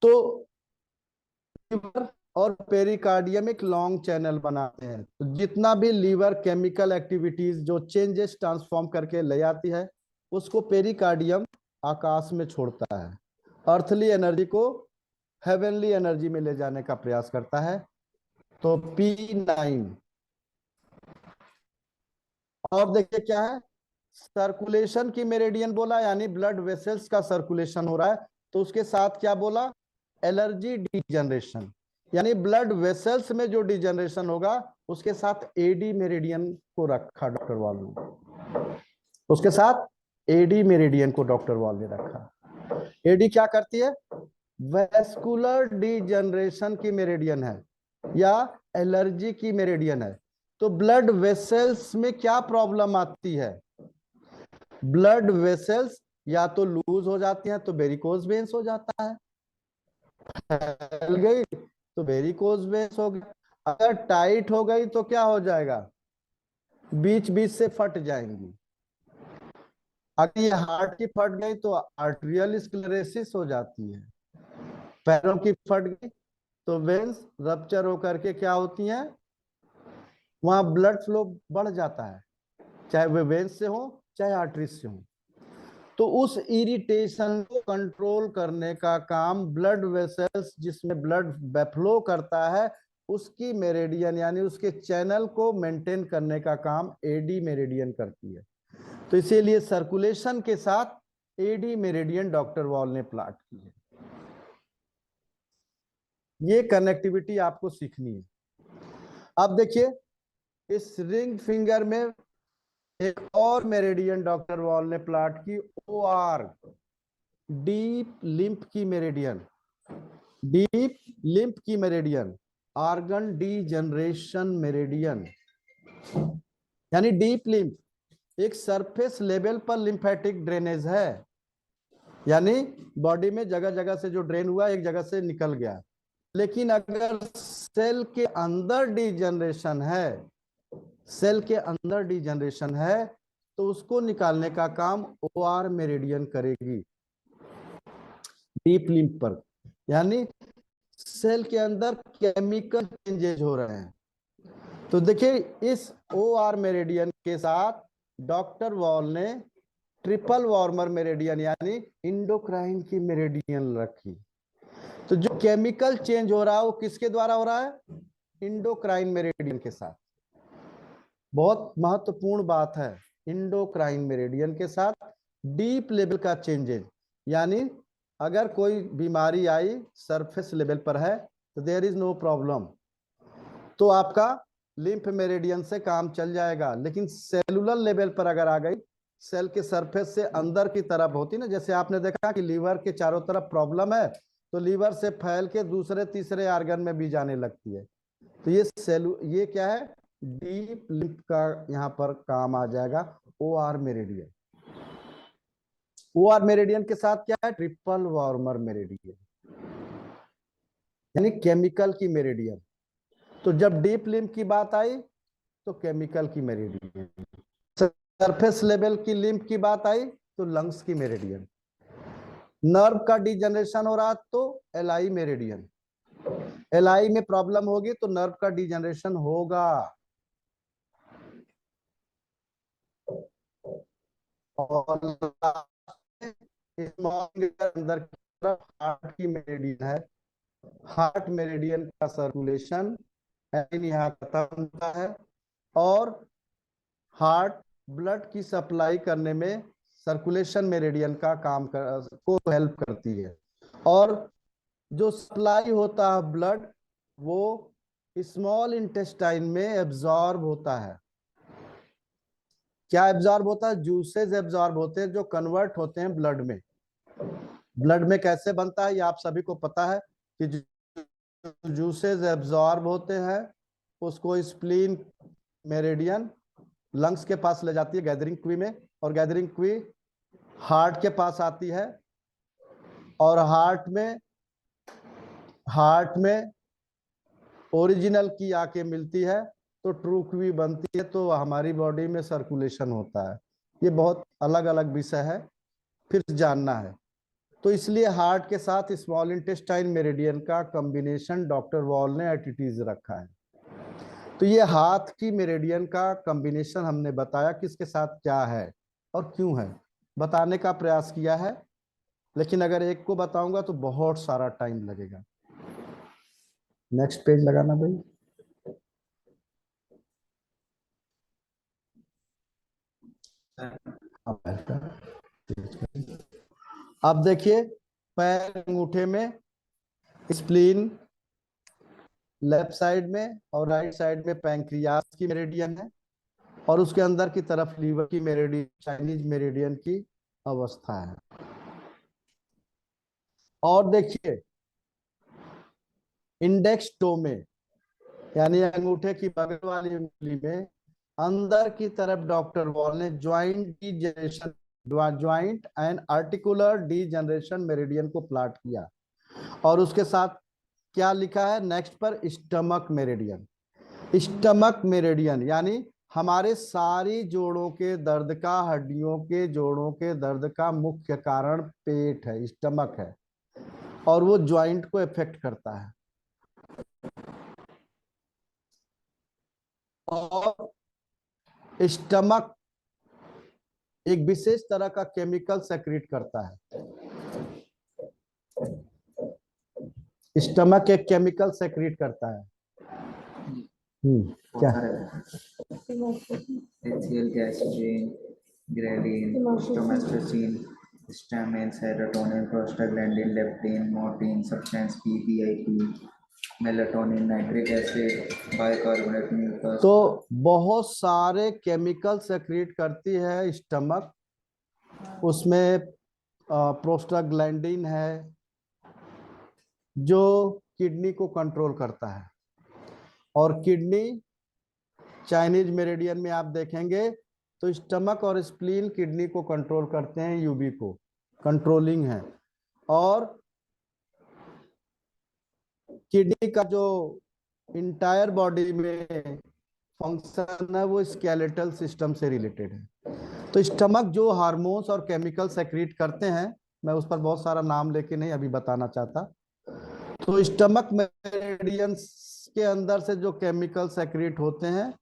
तो लीवर और पेरिकार्डियम एक लॉन्ग चैनल बनाते हैं, तो जितना भी लीवर केमिकल एक्टिविटीज जो चेंजेस ट्रांसफॉर्म करके ले आती है, उसको पेरिकार्डियम आकाश में छोड़ता है, अर्थली एनर्जी को हेवनली एनर्जी में ले जाने का प्रयास करता है। तो P9। और देखिए क्या है, सर्कुलेशन की मेरिडियन बोला, यानी ब्लड वेसल्स का सर्कुलेशन हो रहा है, तो उसके साथ क्या बोला, एलर्जी डिजनरेशन, यानी ब्लड वेसल्स में जो डिजनरेशन होगा उसके साथ एडी मेरिडियन को रखा डॉक्टर वॉल ने, उसके साथ एडी मेरिडियन को डॉक्टर वॉल ने रखा। एडी क्या करती है, वेस्कुलर डिजनरेशन की मेरिडियन है या एलर्जी की मेरिडियन है। तो ब्लड वेसल्स में क्या प्रॉब्लम आती है, ब्लड वेसल्स या तो लूज हो जाती हैं तो वेरिकोज वेन्स हो जाता है, फैल गई तो वेरिकोज वेन्स हो गई, अगर टाइट हो गई तो क्या हो जाएगा, बीच बीच से फट जाएंगी, अगर ये हार्ट की फट गई तो आर्टरियल स्क्लेरोसिस हो जाती है, पैरों की फट गई तो वेन्स रप्चर होकर के क्या होती हैं, वहां ब्लड फ्लो बढ़ जाता है, चाहे वे वेन्स से हो चाहे आर्टरी से हो। तो उस इरिटेशन को कंट्रोल करने का काम ब्लड वेसल्स जिसमें ब्लड फ्लो करता है उसकी मेरिडियन यानी उसके चैनल को मेंटेन करने का काम एडी मेरिडियन करती है। तो इसीलिए सर्कुलेशन के साथ एडी मेरिडियन डॉक्टर वॉल ने प्लॉट की है। ये कनेक्टिविटी आपको सीखनी है। अब देखिए इस रिंग फिंगर में एक और मेरिडियन डॉक्टर वॉल ने प्लॉट की, ओ आर, डीप लिम्फ की मेरिडियन, डीप लिम्फ की मेरिडियन, ऑर्गन डीजनरेशन मेरिडियन, यानी डीप लिम्फ एक सरफेस लेवल पर लिम्फेटिक ड्रेनेज है, यानी बॉडी में जगह जगह से जो ड्रेन हुआ एक जगह से निकल गया, लेकिन अगर सेल के अंदर डिजनरेशन है, सेल के अंदर डिजनरेशन है तो उसको निकालने का काम ओ आर मेरिडियन करेगी डीप लिम्फ पर, यानी सेल के अंदर केमिकल चेंजेज हो रहे हैं। तो देखिए इस ओ आर मेरिडियन के साथ डॉक्टर वॉल ने ट्रिपल वार्मर मेरिडियन यानी इंडोक्राइन की मेरिडियन रखी। तो जो केमिकल चेंज हो रहा है वो किसके द्वारा हो रहा है, इंडोक्राइन मेरिडियन के साथ। बहुत महत्वपूर्ण बात है, इंडोक्राइन मेरिडियन के साथ डीप लेवल का चेंजेज, यानी अगर कोई बीमारी आई सरफेस लेवल पर है तो देयर इज नो प्रॉब्लम, तो आपका लिम्फ मेरिडियन से काम चल जाएगा, लेकिन सेलुलर लेवल पर अगर आ गई, सेल के सरफेस से अंदर की तरफ होती ना, जैसे आपने देखा कि लीवर के चारों तरफ प्रॉब्लम है तो लीवर से फैल के दूसरे तीसरे ऑर्गन में भी जाने लगती है, तो ये क्या है, डीप लिम्फ का यहाँ पर काम आ जाएगा O R meridian. O R meridian के साथ क्या है, ट्रिपल वार्मर मेरिडियन, यानी केमिकल की मेरिडियन। तो जब डीप लिम्फ की बात आई तो केमिकल की मेरिडियन, सरफेस लेवल की लिम्फ की बात आई तो लंग्स की मेरिडियन, नर्व का डिजनरेशन हो रहा तो एलआई मेरिडियन, एलआई में प्रॉब्लम होगी तो नर्व का डिजनरेशन होगा। और अंदर की तरफ हार्ट की मेरिडियन है, हार्ट मेरिडियन का सर्कुलेशन यहाँ खत्म होता है और हार्ट ब्लड की सप्लाई करने में सर्कुलेशन मेरिडियन का काम को हेल्प करती है। और जो सप्लाई होता है ब्लड, वो स्मॉल इंटेस्टाइन में एब्जॉर्ब होता है। क्या एब्जॉर्ब होता है? जूसेस एब्जॉर्ब होते हैं जो कन्वर्ट होते हैं ब्लड में। ब्लड में कैसे बनता है ये आप सभी को पता है कि जूसेस एब्जॉर्ब होते हैं, उसको स्प्लीन मेरिडियन लंग्स के पास ले जाती है गैदरिंग क्वी में, और गैदरिंग क्वी हार्ट के पास आती है, और हार्ट में ओरिजिनल की आके मिलती है तो ट्रू क्वी बनती है, तो हमारी बॉडी में सर्कुलेशन होता है। ये बहुत अलग अलग विषय है, फिर जानना है। तो इसलिए हार्ट के साथ स्मॉल इंटेस्टाइन मेरिडियन का कॉम्बिनेशन डॉक्टर वॉल ने एटिटीज रखा है। तो ये हाथ की मेरिडियन का कॉम्बिनेशन हमने बताया किसके साथ क्या है और क्यों है, बताने का प्रयास किया है। लेकिन अगर एक को बताऊंगा तो बहुत सारा टाइम लगेगा। नेक्स्ट पेज लगाना भाई। अब देखिए, पैर अंगूठे में स्प्लीन लेफ्ट साइड में और राइट साइड में पैंक्रियास की मेरिडियन है, और उसके अंदर की तरफ लीवर की मेरिडियन, चाइनीज मेरिडियन की अवस्था है। और देखिए इंडेक्स टो में, यानी अंगूठे की बगल वाली उंगली में अंदर की तरफ डॉक्टर वॉल ने joint and articular degeneration meridian को प्लॉट किया, और उसके साथ क्या लिखा है नेक्स्ट पर? Stomach meridian. स्टमक मेरिडियन यानी हमारे सारी जोड़ों के दर्द का, हड्डियों के जोड़ों के दर्द का मुख्य कारण पेट है, स्टमक है, और वो ज्वाइंट को इफेक्ट करता है। और स्टमक एक विशेष तरह का केमिकल सेक्रेट करता है। स्टमक एक केमिकल सेक्रेट करता है। क्या? HCl, gastrin, ghrelin, somatostatin, histamine, serotonin, prostaglandin, leptin, morphine, substance P, BIP, melatonin, nitric acid, bicarbonate, mucus. तो बहुत सारे केमिकल सेक्रेट करती है स्टमक। उसमें प्रोस्टाग्लैंडिन है जो किडनी को कंट्रोल करता है, और किडनी चाइनीज मेरिडियन में आप देखेंगे तो स्टमक और स्प्लीन किडनी को कंट्रोल करते हैं, यूबी को कंट्रोलिंग है। और किडनी का जो इंटायर बॉडी में फंक्शन है वो स्केलेटल सिस्टम से रिलेटेड है। तो स्टमक जो हार्मोन्स और केमिकल सेक्रेट करते हैं, मैं उस पर बहुत सारा नाम लेके नहीं अभी बताना चाहता। तो स्टमक मेरिडियंस के अंदर से जो केमिकल सेक्रेट होते हैं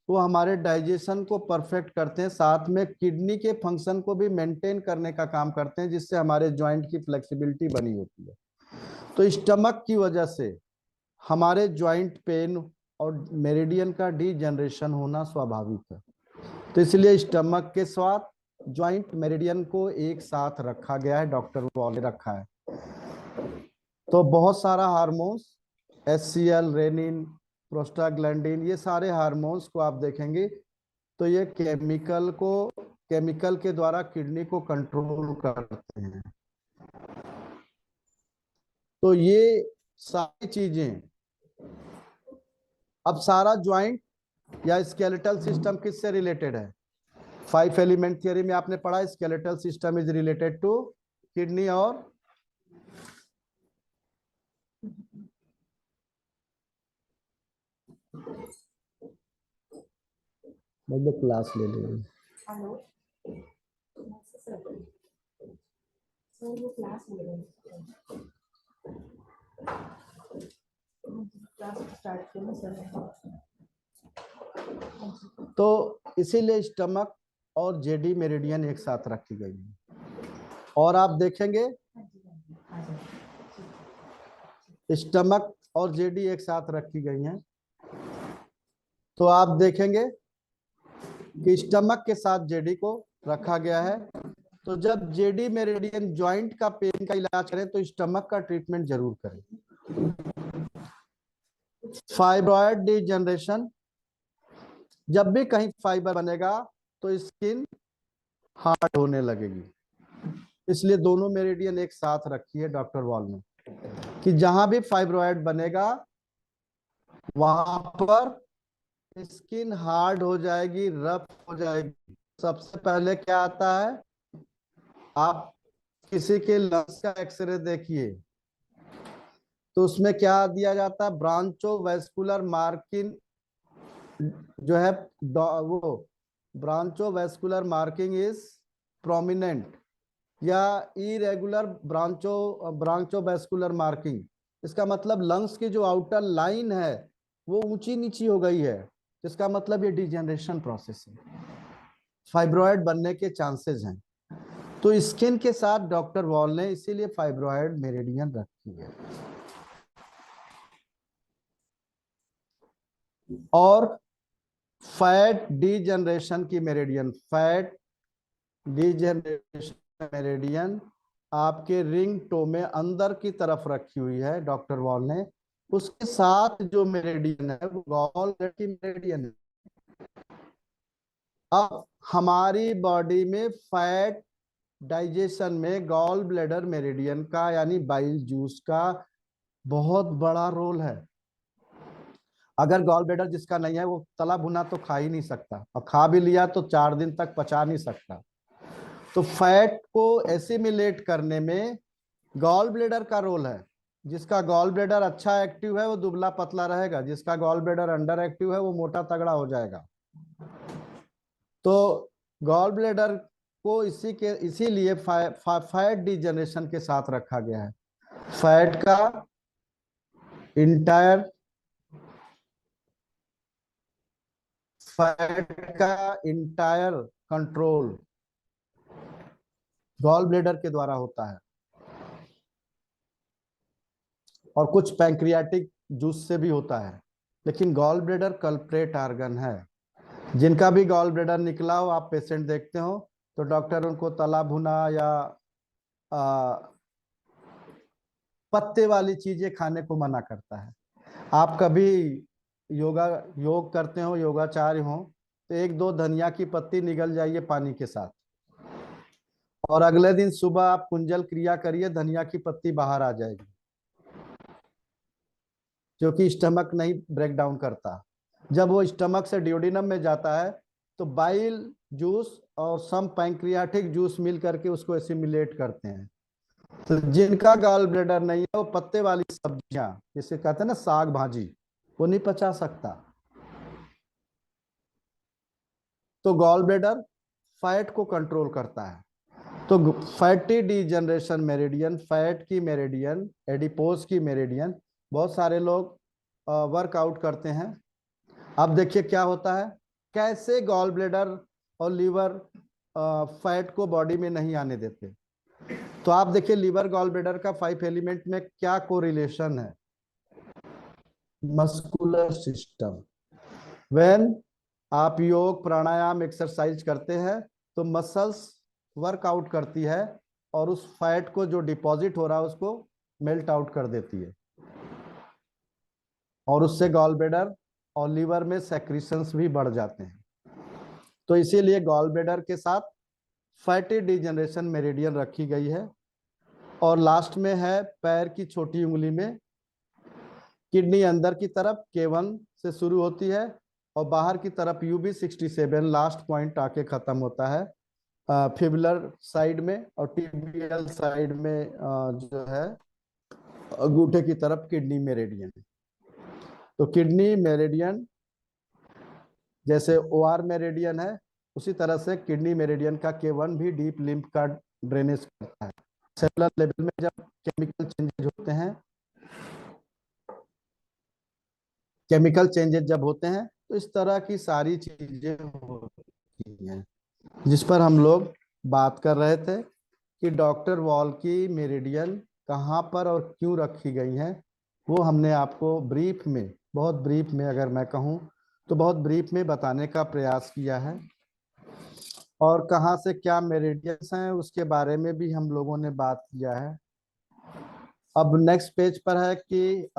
वो हमारे डाइजेशन को परफेक्ट करते हैं, साथ में किडनी के फंक्शन को भी मेंटेन करने का काम करते हैं, जिससे हमारे जॉइंट की फ्लेक्सिबिलिटी बनी होती है। तो स्टमक की वजह से हमारे जॉइंट पेन और मेरिडियन का डीजनरेशन होना स्वाभाविक है। तो इसलिए स्टमक के साथ जॉइंट मेरिडियन को एक साथ रखा गया है, डॉक्टर वॉल ने रखा है। तो बहुत सारा हार्मोन्स, HCl, रेनिन, प्रोस्टाग्लैंडिन, ये सारे हार्मोन्स को आप देखेंगे तो ये केमिकल के द्वारा किडनी को कंट्रोल करते हैं। तो ये सारी चीजें, अब सारा ज्वाइंट या स्केलेटल सिस्टम किससे रिलेटेड है? 5 एलिमेंट थियरी में आपने पढ़ा, skeletal system is related to kidney और क्लास ले ले। तो इसीलिए स्टमक और जेडी मेरिडियन एक साथ रखी गई है। और आप देखेंगे स्टमक और जेडी एक साथ रखी गई हैं, तो आप देखेंगे कि स्टमक के साथ जेडी को रखा गया है, तो जब जेडी मेरिडियन जॉइंट का पेन का इलाज करें तो स्टमक का ट्रीटमेंट जरूर करें। फाइब्रॉयड डिजनरेशन, जब भी कहीं फाइबर बनेगा तो स्किन हार्ड होने लगेगी, इसलिए दोनों मेरिडियन एक साथ रखी है डॉक्टर वॉल ने कि जहां भी फाइब्रॉयड बनेगा वहां पर स्किन हार्ड हो जाएगी, रफ हो जाएगी। सबसे पहले क्या आता है, आप किसी के लंग्स का एक्सरे देखिए तो उसमें क्या दिया जाता है, ब्रांचो वेस्कुलर मार्किंग जो है, वो ब्रांचो वेस्कुलर मार्किंग इज प्रोमिनेंट या इरेगुलर ब्रांचो वेस्कुलर मार्किंग। इसका मतलब लंग्स की जो आउटर लाइन है वो ऊंची नीची हो गई है, इसका मतलब ये डिजेनरेशन प्रोसेस है, फाइब्रॉयड बनने के चांसेस हैं। तो स्किन के साथ डॉक्टर वॉल ने इसीलिए फाइब्रॉयड मेरिडियन रखी है। और फैट डीजनरेशन की मेरिडियन, फैट डीजनरेशन मेरिडियन आपके रिंग टो में अंदर की तरफ रखी हुई है डॉक्टर वॉल ने। उसके साथ जो मेरिडियन है वो गॉल ब्लैडर की मेरिडियन है। अब हमारी बॉडी में फैट डाइजेशन में गॉल ब्लैडर मेरिडियन का यानी बाइल जूस का बहुत बड़ा रोल है। अगर गॉल ब्लैडर जिसका नहीं है वो तला भुना तो खा ही नहीं सकता, और खा भी लिया तो 4 दिन तक पचा नहीं सकता। तो फैट को एसिमिलेट करने में गॉल ब्लैडर का रोल है। जिसका गॉल ब्लैडर अच्छा एक्टिव है वो दुबला पतला रहेगा, जिसका गॉल ब्लैडर अंडर एक्टिव है वो मोटा तगड़ा हो जाएगा। तो गॉल ब्लैडर को इसीलिए फैट डिजनरेशन के साथ रखा गया है। फैट का इंटायर कंट्रोल गॉल ब्लैडर के द्वारा होता है, और कुछ पैंक्रियाटिक जूस से भी होता है। लेकिन गॉल ब्लैडर कल्प्रेट आर्गन है। जिनका भी गॉल ब्लैडर निकला हो, आप पेशेंट देखते हो तो डॉक्टर उनको तला भुना या पत्ते वाली चीजें खाने को मना करता है। आप कभी योग करते हो, योगाचार्य हो, तो 1-2 धनिया की पत्ती निगल जाइए पानी के साथ, और अगले दिन सुबह आप कुंजल क्रिया करिए, धनिया की पत्ती बाहर आ जाएगी, क्योंकि स्टमक नहीं ब्रेक डाउन करता। जब वो स्टमक से ड्यूोडेनम में जाता है तो बाइल जूस और सम पैंक्रियाटिक जूस मिल करके उसको एसिमिलेट करते हैं। तो जिनका गॉल ब्लैडर नहीं है वो पत्ते वाली सब्जियां, जिसे कहते हैं ना साग भाजी, वो नहीं पचा सकता। तो गॉल ब्लैडर फैट को कंट्रोल करता है। तो फैटी डीजनरेशन मेरिडियन, फैट की मेरिडियन, एडिपोज की मेरिडियन, बहुत सारे लोग वर्कआउट करते हैं। अब देखिए क्या होता है, कैसे गॉल ब्लैडर और लीवर फैट को बॉडी में नहीं आने देते। तो आप देखिए लीवर गॉल ब्लैडर का 5 एलिमेंट में क्या कोरिलेशन है, मस्कुलर सिस्टम। व्हेन आप योग प्राणायाम एक्सरसाइज करते हैं तो मसल्स वर्कआउट करती है और उस फैट को जो डिपॉजिट हो रहा है उसको मेल्ट आउट कर देती है, और उससे गॉल ब्लैडर और लीवर में सेक्रीशंस भी बढ़ जाते हैं। तो इसीलिए गॉल ब्लैडर के साथ फैटी डिजनरेशन मेरिडियन रखी गई है। और लास्ट में है पैर की छोटी उंगली में, किडनी अंदर की तरफ K1 से शुरू होती है और बाहर की तरफ UB67 लास्ट पॉइंट आके खत्म होता है फिबुलर साइड में, और टिबियल साइड में जो है अंगूठे की तरफ किडनी मेरिडियन। तो किडनी मेरिडियन जैसे OR मेरिडियन है, उसी तरह से किडनी मेरिडियन का K1 भी डीप लिम्फ का ड्रेनेज करता है। सेलुलर लेवल में जब केमिकल चेंजेज होते हैं, केमिकल चेंजेस जब होते हैं तो इस तरह की सारी चीजें होती हैं, जिस पर हम लोग बात कर रहे थे कि डॉक्टर वॉल की मेरिडियन कहाँ पर और क्यों रखी गई हैं। वो हमने आपको ब्रीफ में, बहुत ब्रीफ में, अगर मैं कहूँ तो बहुत ब्रीफ में बताने का प्रयास किया है। और कहाँ से क्या मेरिडियंस हैं उसके बारे में भी हम लोगों ने बात किया है। अब नेक्स्ट पेज पर है कि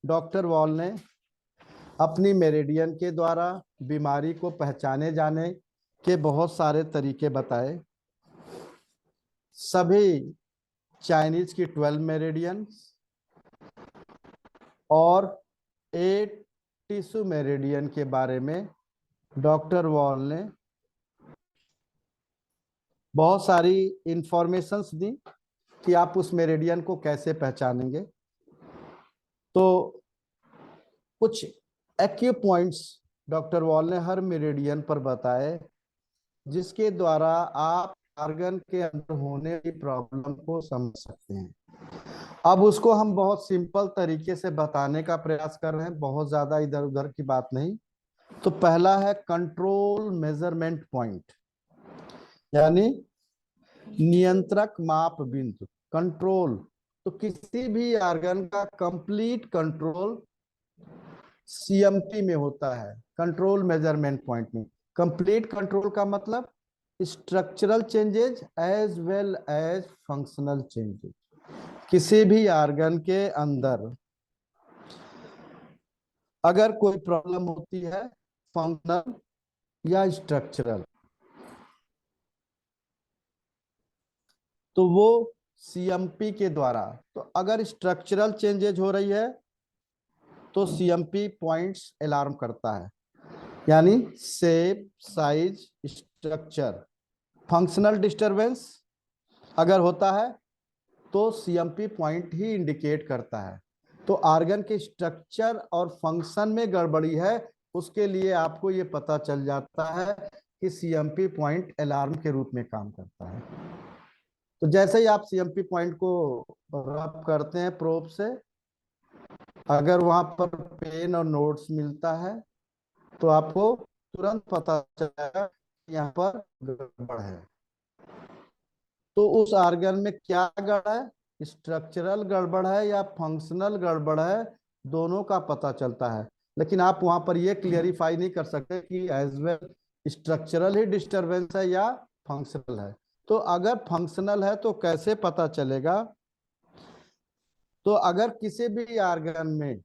डॉक्टर वॉल ने अपनी मेरिडियन के द्वारा बीमारी को पहचाने जाने के बहुत सारे तरीके बताए। सभी चाइनीज की 12 मेरिडियन और 8 टिश्यू मेरिडियन के बारे में डॉक्टर वॉल ने बहुत सारी इंफॉर्मेशंस दी कि आप उस मेरिडियन को कैसे पहचानेंगे। तो कुछ एक्यू पॉइंट्स डॉक्टर वॉल ने हर मेरिडियन पर बताए जिसके द्वारा आप ऑर्गन के अंदर होने की प्रॉब्लम को समझ सकते हैं। अब उसको हम बहुत सिंपल तरीके से बताने का प्रयास कर रहे हैं, बहुत ज्यादा इधर उधर की बात नहीं। तो पहला है कंट्रोल मेजरमेंट पॉइंट, यानी नियंत्रक माप बिंदु। कंट्रोल, तो किसी भी ऑर्गन का कंप्लीट कंट्रोल सीएमपी में होता है, कंट्रोल मेजरमेंट पॉइंट में। कंप्लीट कंट्रोल का मतलब structural changes as well as functional changes. किसी भी ऑर्गन के अंदर अगर कोई प्रॉब्लम होती है फंक्शनल या स्ट्रक्चरल, तो वो सीएमपी के द्वारा, तो अगर स्ट्रक्चरल चेंजेज हो रही है तो सीएमपी पॉइंट्स अलार्म करता है, यानी shape, size, structure. Functional disturbance अगर होता है तो सीएमपी पॉइंट ही इंडिकेट करता है। तो ऑर्गन के स्ट्रक्चर और फंक्शन में गड़बड़ी है, उसके लिए आपको ये पता चल जाता है कि सीएमपी पॉइंट अलार्म के रूप में काम करता है। तो जैसे ही आप सीएमपी पॉइंट को रब करते हैं प्रोब से, अगर वहां पर पेन और नोट्स मिलता है तो आपको तुरंत पता चलेगा कि यहाँ पर गड़बड़ है। तो उस ऑर्गन में क्या गड़बड़ है, स्ट्रक्चरल गड़बड़ है या फंक्शनल गड़बड़ है, दोनों का पता चलता है। लेकिन आप वहां पर ये क्लियरिफाई नहीं कर सकते कि एज वेल स्ट्रक्चरल ही डिस्टरबेंस है या फंक्शनल है। तो अगर फंक्शनल है तो कैसे पता चलेगा? तो अगर किसी भी ऑर्गन में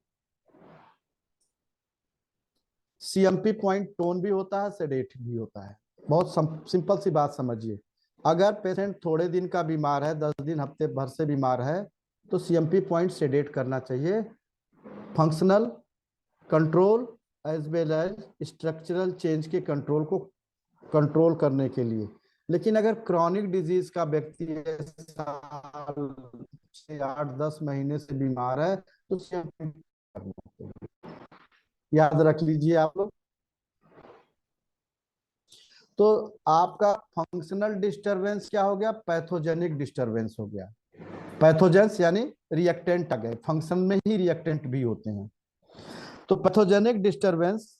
सीएमपी पॉइंट टोन भी होता है, सेडेट भी होता है। बहुत सिंपल सी बात समझिए, अगर पेशेंट थोड़े दिन का बीमार है, 10 दिन हफ्ते भर से बीमार है, तो सीएमपी पॉइंट सेडेट करना चाहिए functional control as well as structural change के कंट्रोल को कंट्रोल करने के लिए। लेकिन अगर क्रॉनिक डिजीज का व्यक्ति साल से 8-10 महीने से बीमार है तो CMP करना चाहिए। याद रख लीजिए आप लोग। तो आपका फंक्शनल डिस्टरबेंस क्या हो गया? पैथोजेनिक डिस्टरबेंस हो गया। पैथोजेंस यानी रिएक्टेंट आ गए, फंक्शन में ही रिएक्टेंट भी होते हैं। तो पैथोजेनिक डिस्टरबेंस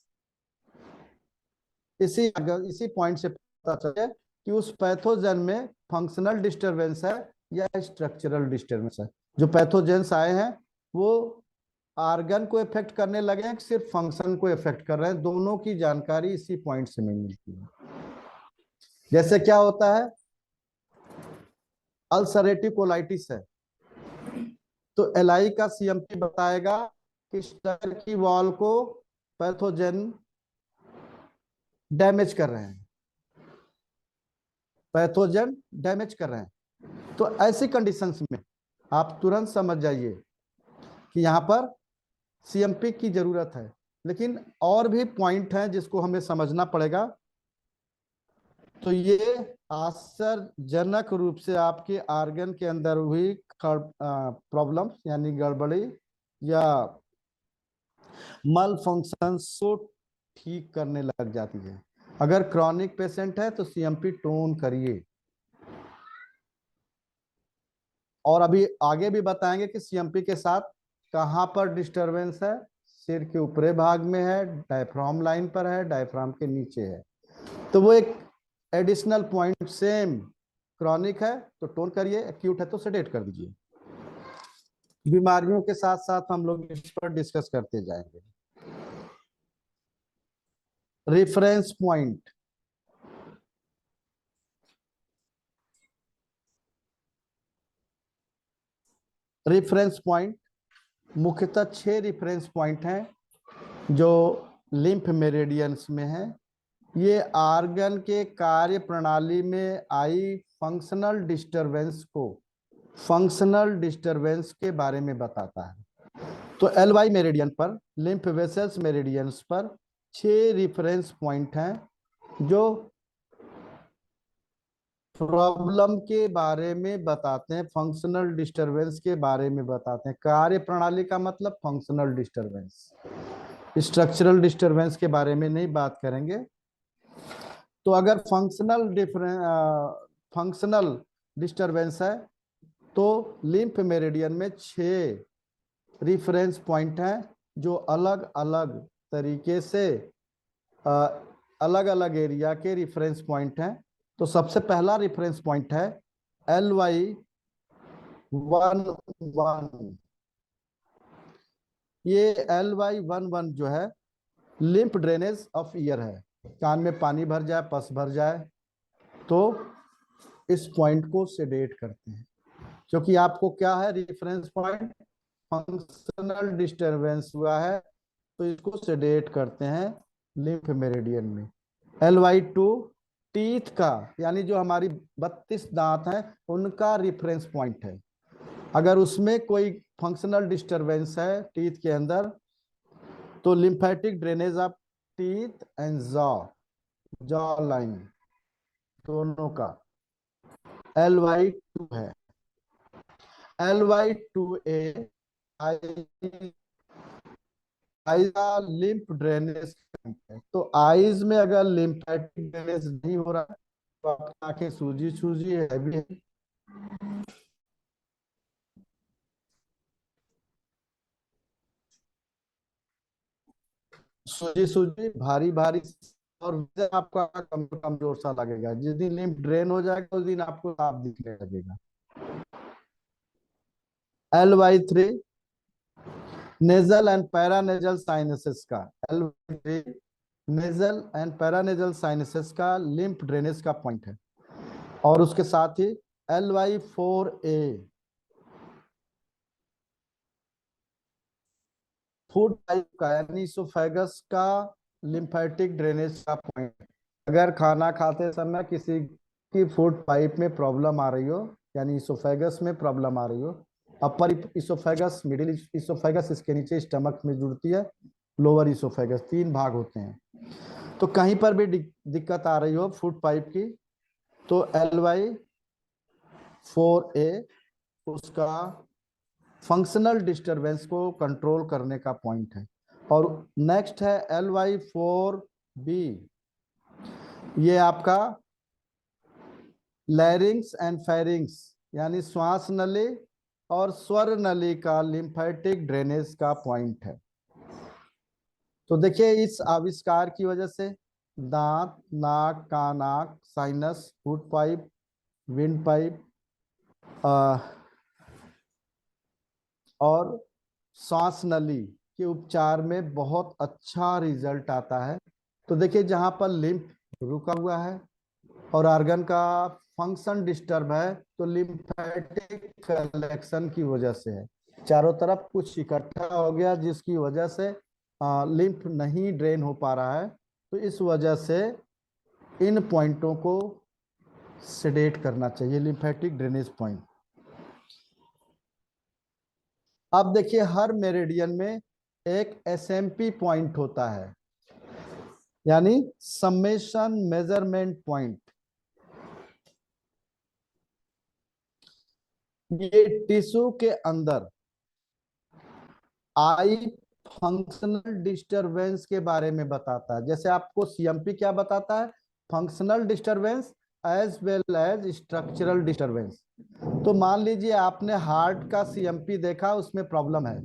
इसी पॉइंट से पता चले कि उस पैथोजन में फंक्शनल डिस्टरबेंस है या स्ट्रक्चरल डिस्टरबेंस है। जो पैथोजेंस आए हैं वो ऑर्गन को इफेक्ट करने लगे हैं कि सिर्फ फंक्शन को इफेक्ट कर रहे हैं, दोनों की जानकारी इसी पॉइंट से मिलती है। जैसे क्या होता है, अल्सरेटिव कोलाइटिस है तो एलआई का सीएमपी बताएगा कि स्टमक की वॉल को पैथोजन डैमेज कर रहे हैं, पैथोजन डैमेज कर रहे हैं। तो ऐसी कंडीशंस में आप तुरंत समझ जाइए कि यहाँ पर सीएमपी की जरूरत है। लेकिन और भी पॉइंट हैं जिसको हमें समझना पड़ेगा। तो ये आश्चर्यजनक रूप से आपके ऑर्गन के अंदर हुई प्रॉब्लम यानी गड़बड़ी या मल फंक्शन को ठीक करने लग जाती है। अगर क्रॉनिक पेशेंट है तो सीएमपी टोन करिए। और अभी आगे भी बताएंगे कि सीएमपी के साथ कहां पर डिस्टरबेंस है। सिर के ऊपरी भाग में है, डायफ्राम लाइन पर है, डायफ्राम के नीचे है। तो वो एक एडिशनल पॉइंट, सेम क्रॉनिक है तो टोन करिए, एक्यूट है तो सेडेट कर दीजिए। बीमारियों के साथ साथ हम लोग इस पर डिस्कस करते जाएंगे। रेफरेंस पॉइंट, रेफरेंस पॉइंट, मुख्यतः 6 रेफरेंस पॉइंट हैं जो लिम्फ मेरिडियंस में है। ये आर्गन के कार्य प्रणाली में आई फंक्शनल डिस्टरबेंस के बारे में बताता है। तो एलवाई मेरिडियन पर, लिम्फ वेसल्स मेरिडियंस पर 6 रेफरेंस पॉइंट हैं जो प्रॉब्लम के बारे में बताते हैं, फंक्शनल डिस्टरबेंस के बारे में बताते हैं। कार्य प्रणाली का मतलब फंक्शनल डिस्टरबेंस, स्ट्रक्चरल डिस्टरबेंस के बारे में नहीं बात करेंगे। तो अगर फंक्शनल डिस्टरबेंस है तो लिम्फ मेरिडियन में 6 रिफरेंस पॉइंट हैं जो अलग अलग तरीके से अलग अलग एरिया के रिफरेंस पॉइंट हैं। तो सबसे पहला रेफरेंस पॉइंट है LY11। ये LY11 जो है लिम्फ ड्रेनेज ऑफ ईयर है। कान में पानी भर जाए, पस भर जाए तो इस पॉइंट को सेडेट करते हैं, क्योंकि आपको क्या है, रेफरेंस पॉइंट फंक्शनल डिस्टरबेंस हुआ है तो इसको सेडेट करते हैं लिम्फ मेरिडियन में। LY2 टीथ का, यानी जो हमारी 32 दांत हैं उनका रेफरेंस पॉइंट है। अगर उसमें कोई फंक्शनल डिस्टरबेंस है टीथ के अंदर तो lymphatic drainage of teeth and jaw line दोनों का LY2 है। LY2A आईज का लिम्फ ड्रेनेज है। तो आईज में अगर लिम्फेटिक ड्रेनेज नहीं हो रहा है तो आपकी आंखें सूजी सूजी है भी, सूजी सूजी भारी भारी, और आपको कमजोर सा लगेगा। जिस दिन लिम्फ ड्रेन हो जाएगा उस दिन आपको साफ दिखने लगेगा। LY3 nasal and paranasal sinuses का, LY3 nasal and paranasal sinuses का लिम्फ ड्रेनेज का पॉइंट है। और उसके साथ ही LY4A फूड पाइप का, यानी इसोफेगस का लिम्फेटिक ड्रेनेज का पॉइंट। अगर खाना खाते समय किसी की फूड पाइप में प्रॉब्लम आ रही हो, यानी इसोफेगस में प्रॉब्लम आ रही हो, अपर इसोफेगस, मिडिल इसोफेगस इसके नीचे स्टमक में जुड़ती है, लोअर इसोफेगस 3 भाग होते हैं। तो कहीं पर भी दिक्कत आ रही हो फूड पाइप की तो LY4A उसका फंक्शनल डिस्टरबेंस को कंट्रोल करने का पॉइंट है। और नेक्स्ट है LY4B, ये आपका लैरिंग्स एंड फेरिंग्स, यानी श्वास नली और स्वर नली का लिम्फेटिक ड्रेनेज का पॉइंट है। तो देखिए इस आविष्कार की वजह से दांत, नाक, कान, आंख, sinus, food pipe, wind pipe और सांस नली के उपचार में बहुत अच्छा रिजल्ट आता है। तो देखिए जहां पर लिम्फ रुका हुआ है और ऑर्गन का फंक्शन डिस्टर्ब है तो लिम्फेटिक कलेक्शन की वजह से है, चारों तरफ कुछ इकट्ठा हो गया जिसकी वजह से लिम्फ नहीं ड्रेन हो पा रहा है। तो इस वजह से इन पॉइंटों को सेडेट करना चाहिए, लिम्फेटिक ड्रेनेज पॉइंट। अब देखिए हर मेरिडियन में एक SMP पॉइंट होता है, यानी समेशन मेजरमेंट पॉइंट। ये टिश्यू के अंदर आई फंक्शनल डिस्टरबेंस के बारे में बताता है। जैसे आपको CMP क्या बताता है, functional disturbance as well as structural disturbance. तो मान लीजिए आपने हार्ट का CMP देखा, उसमें प्रॉब्लम है।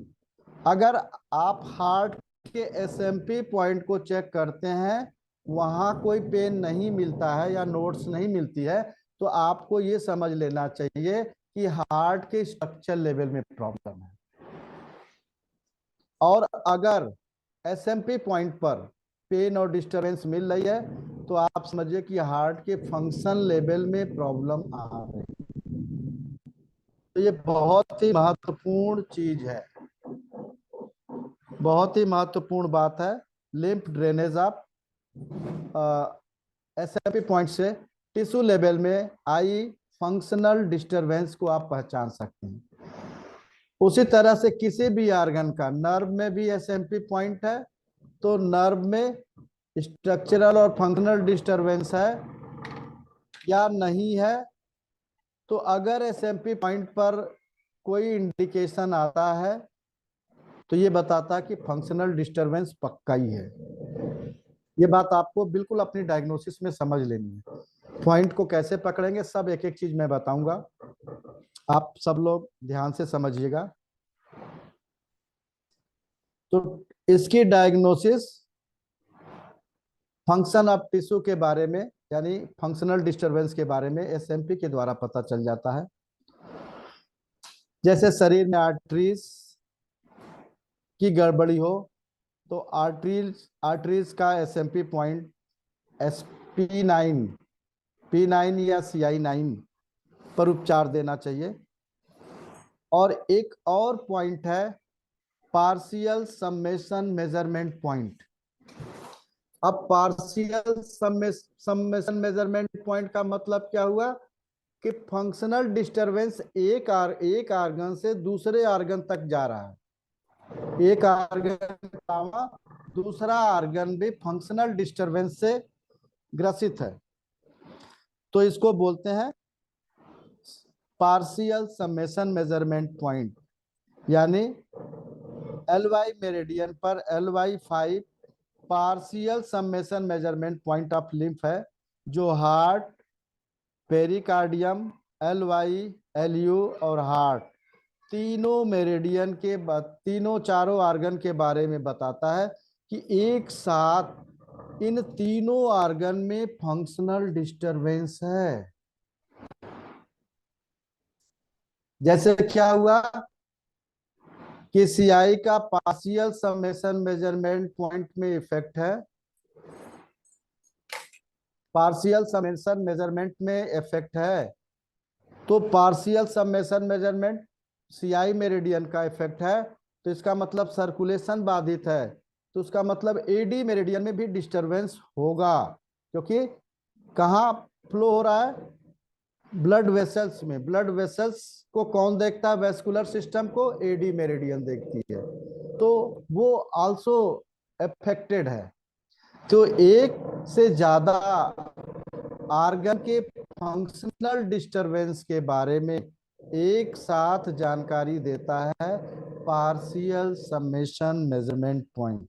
अगर आप हार्ट के SMP पॉइंट को चेक करते हैं, वहां कोई पेन नहीं मिलता है या नोट्स नहीं मिलती है, तो आपको ये समझ लेना चाहिए कि हार्ट के स्ट्रक्चर लेवल में प्रॉब्लम है। और अगर SMP पॉइंट पर पेन और डिस्टरबेंस मिल रही है तो आप समझिए कि हार्ट के फंक्शन लेवल में प्रॉब्लम आ रही है। तो ये बहुत ही महत्वपूर्ण चीज है, बहुत ही महत्वपूर्ण बात है। Lymph drainage of SMP point से टिश्यू लेवल में आई फंक्शनल डिस्टरबेंस को आप पहचान सकते हैं। उसी तरह से किसी भी ऑर्गन का, नर्व में भी एसएमपी पॉइंट है, तो नर्व में स्ट्रक्चरल और फंक्शनल डिस्टरबेंस है या नहीं है। तो अगर एसएमपी पॉइंट पर कोई इंडिकेशन आता है तो ये बताता है कि फंक्शनल डिस्टरबेंस पक्का ही है। ये बात आपको बिल्कुल अपनी डायग्नोसिस में समझ लेनी है। पॉइंट को कैसे पकड़ेंगे सब एक एक चीज मैं बताऊंगा, आप सब लोग ध्यान से समझिएगा। तो इसकी डायग्नोसिस फंक्शन ऑफ टिश्यू के बारे में, यानी फंक्शनल डिस्टरबेंस के बारे में एसएमपी के द्वारा पता चल जाता है। जैसे शरीर में आर्टरीज की गड़बड़ी हो तो आर्टरीज का एसएमपी पॉइंट SP9 P9 या CI9 पर उपचार देना चाहिए। और एक और पॉइंट है पार्शियल समेशन मेजरमेंट पॉइंट। अब पार्शियल समेशन मेजरमेंट पॉइंट का मतलब क्या हुआ कि फंक्शनल डिस्टरबेंस एक आर्गन से दूसरे आर्गन तक जा रहा है, एक आर्गन के अलावा दूसरा आर्गन भी फंक्शनल डिस्टरबेंस से ग्रसित है, तो इसको बोलते हैं पार्शियल समेशन मेजरमेंट पॉइंट। यानी LY मेरिडियन पर LY5 partial summation measurement point of lymph है, जो हार्ट, पेरिकार्डियम, LY, LU और हार्ट तीनों मेरिडियन के तीनों चारों आर्गन के बारे में बताता है कि एक साथ इन तीनों आर्गन में फंक्शनल डिस्टरबेंस है। जैसे क्या हुआ कि CI का पार्शियल समेशन मेजरमेंट पॉइंट में इफेक्ट है, पार्शियल समेशन मेजरमेंट में इफेक्ट है, तो partial summation measurement CI meridian का इफेक्ट है, तो इसका मतलब सर्कुलेशन बाधित है, तो उसका मतलब AD मेरिडियन में भी डिस्टरबेंस होगा, क्योंकि कहाँ फ्लो हो रहा है, ब्लड वेसल्स में। ब्लड वेसल्स को कौन देखता है, वेस्कुलर सिस्टम को AD मेरिडियन देखती है, तो वो आल्सो अफेक्टेड है। तो एक से ज्यादा आर्गन के फंक्शनल डिस्टरबेंस के बारे में एक साथ जानकारी देता है पार्शियल समेशन मेजरमेंट पॉइंट।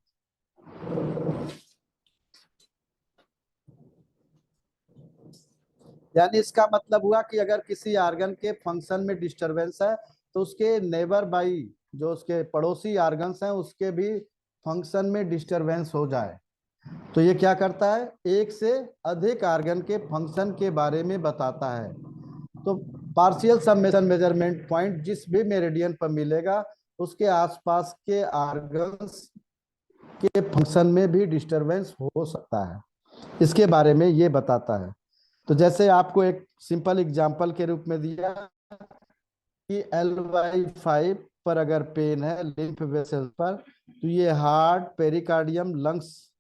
यानी इसका मतलब हुआ कि अगर किसी आर्गन के फंक्शन में डिस्टरबेंस है तो उसके नेबर बाई, जो उसके पड़ोसी आर्गन्स हैं, उसके भी फंक्शन में डिस्टरबेंस हो जाए तो ये क्या करता है, एक से अधिक आर्गन के फंक्शन के बारे में बताता है। तो पार्शियल समेशन मेजरमेंट पॉइंट जिस भी मेरिडियन पर मिलेगा उसके आसपास के आर्गन्स के फंक्शन में भी डिस्टरबेंस हो सकता है, इसके बारे में ये बताता है। तो जैसे आपको एक सिंपल एग्जांपल के रूप में दिया कि LY5 पर अगर पेन है लिम्फ वेसल पर, तो ये हार्ट, पेरिकार्डियम, लंग्स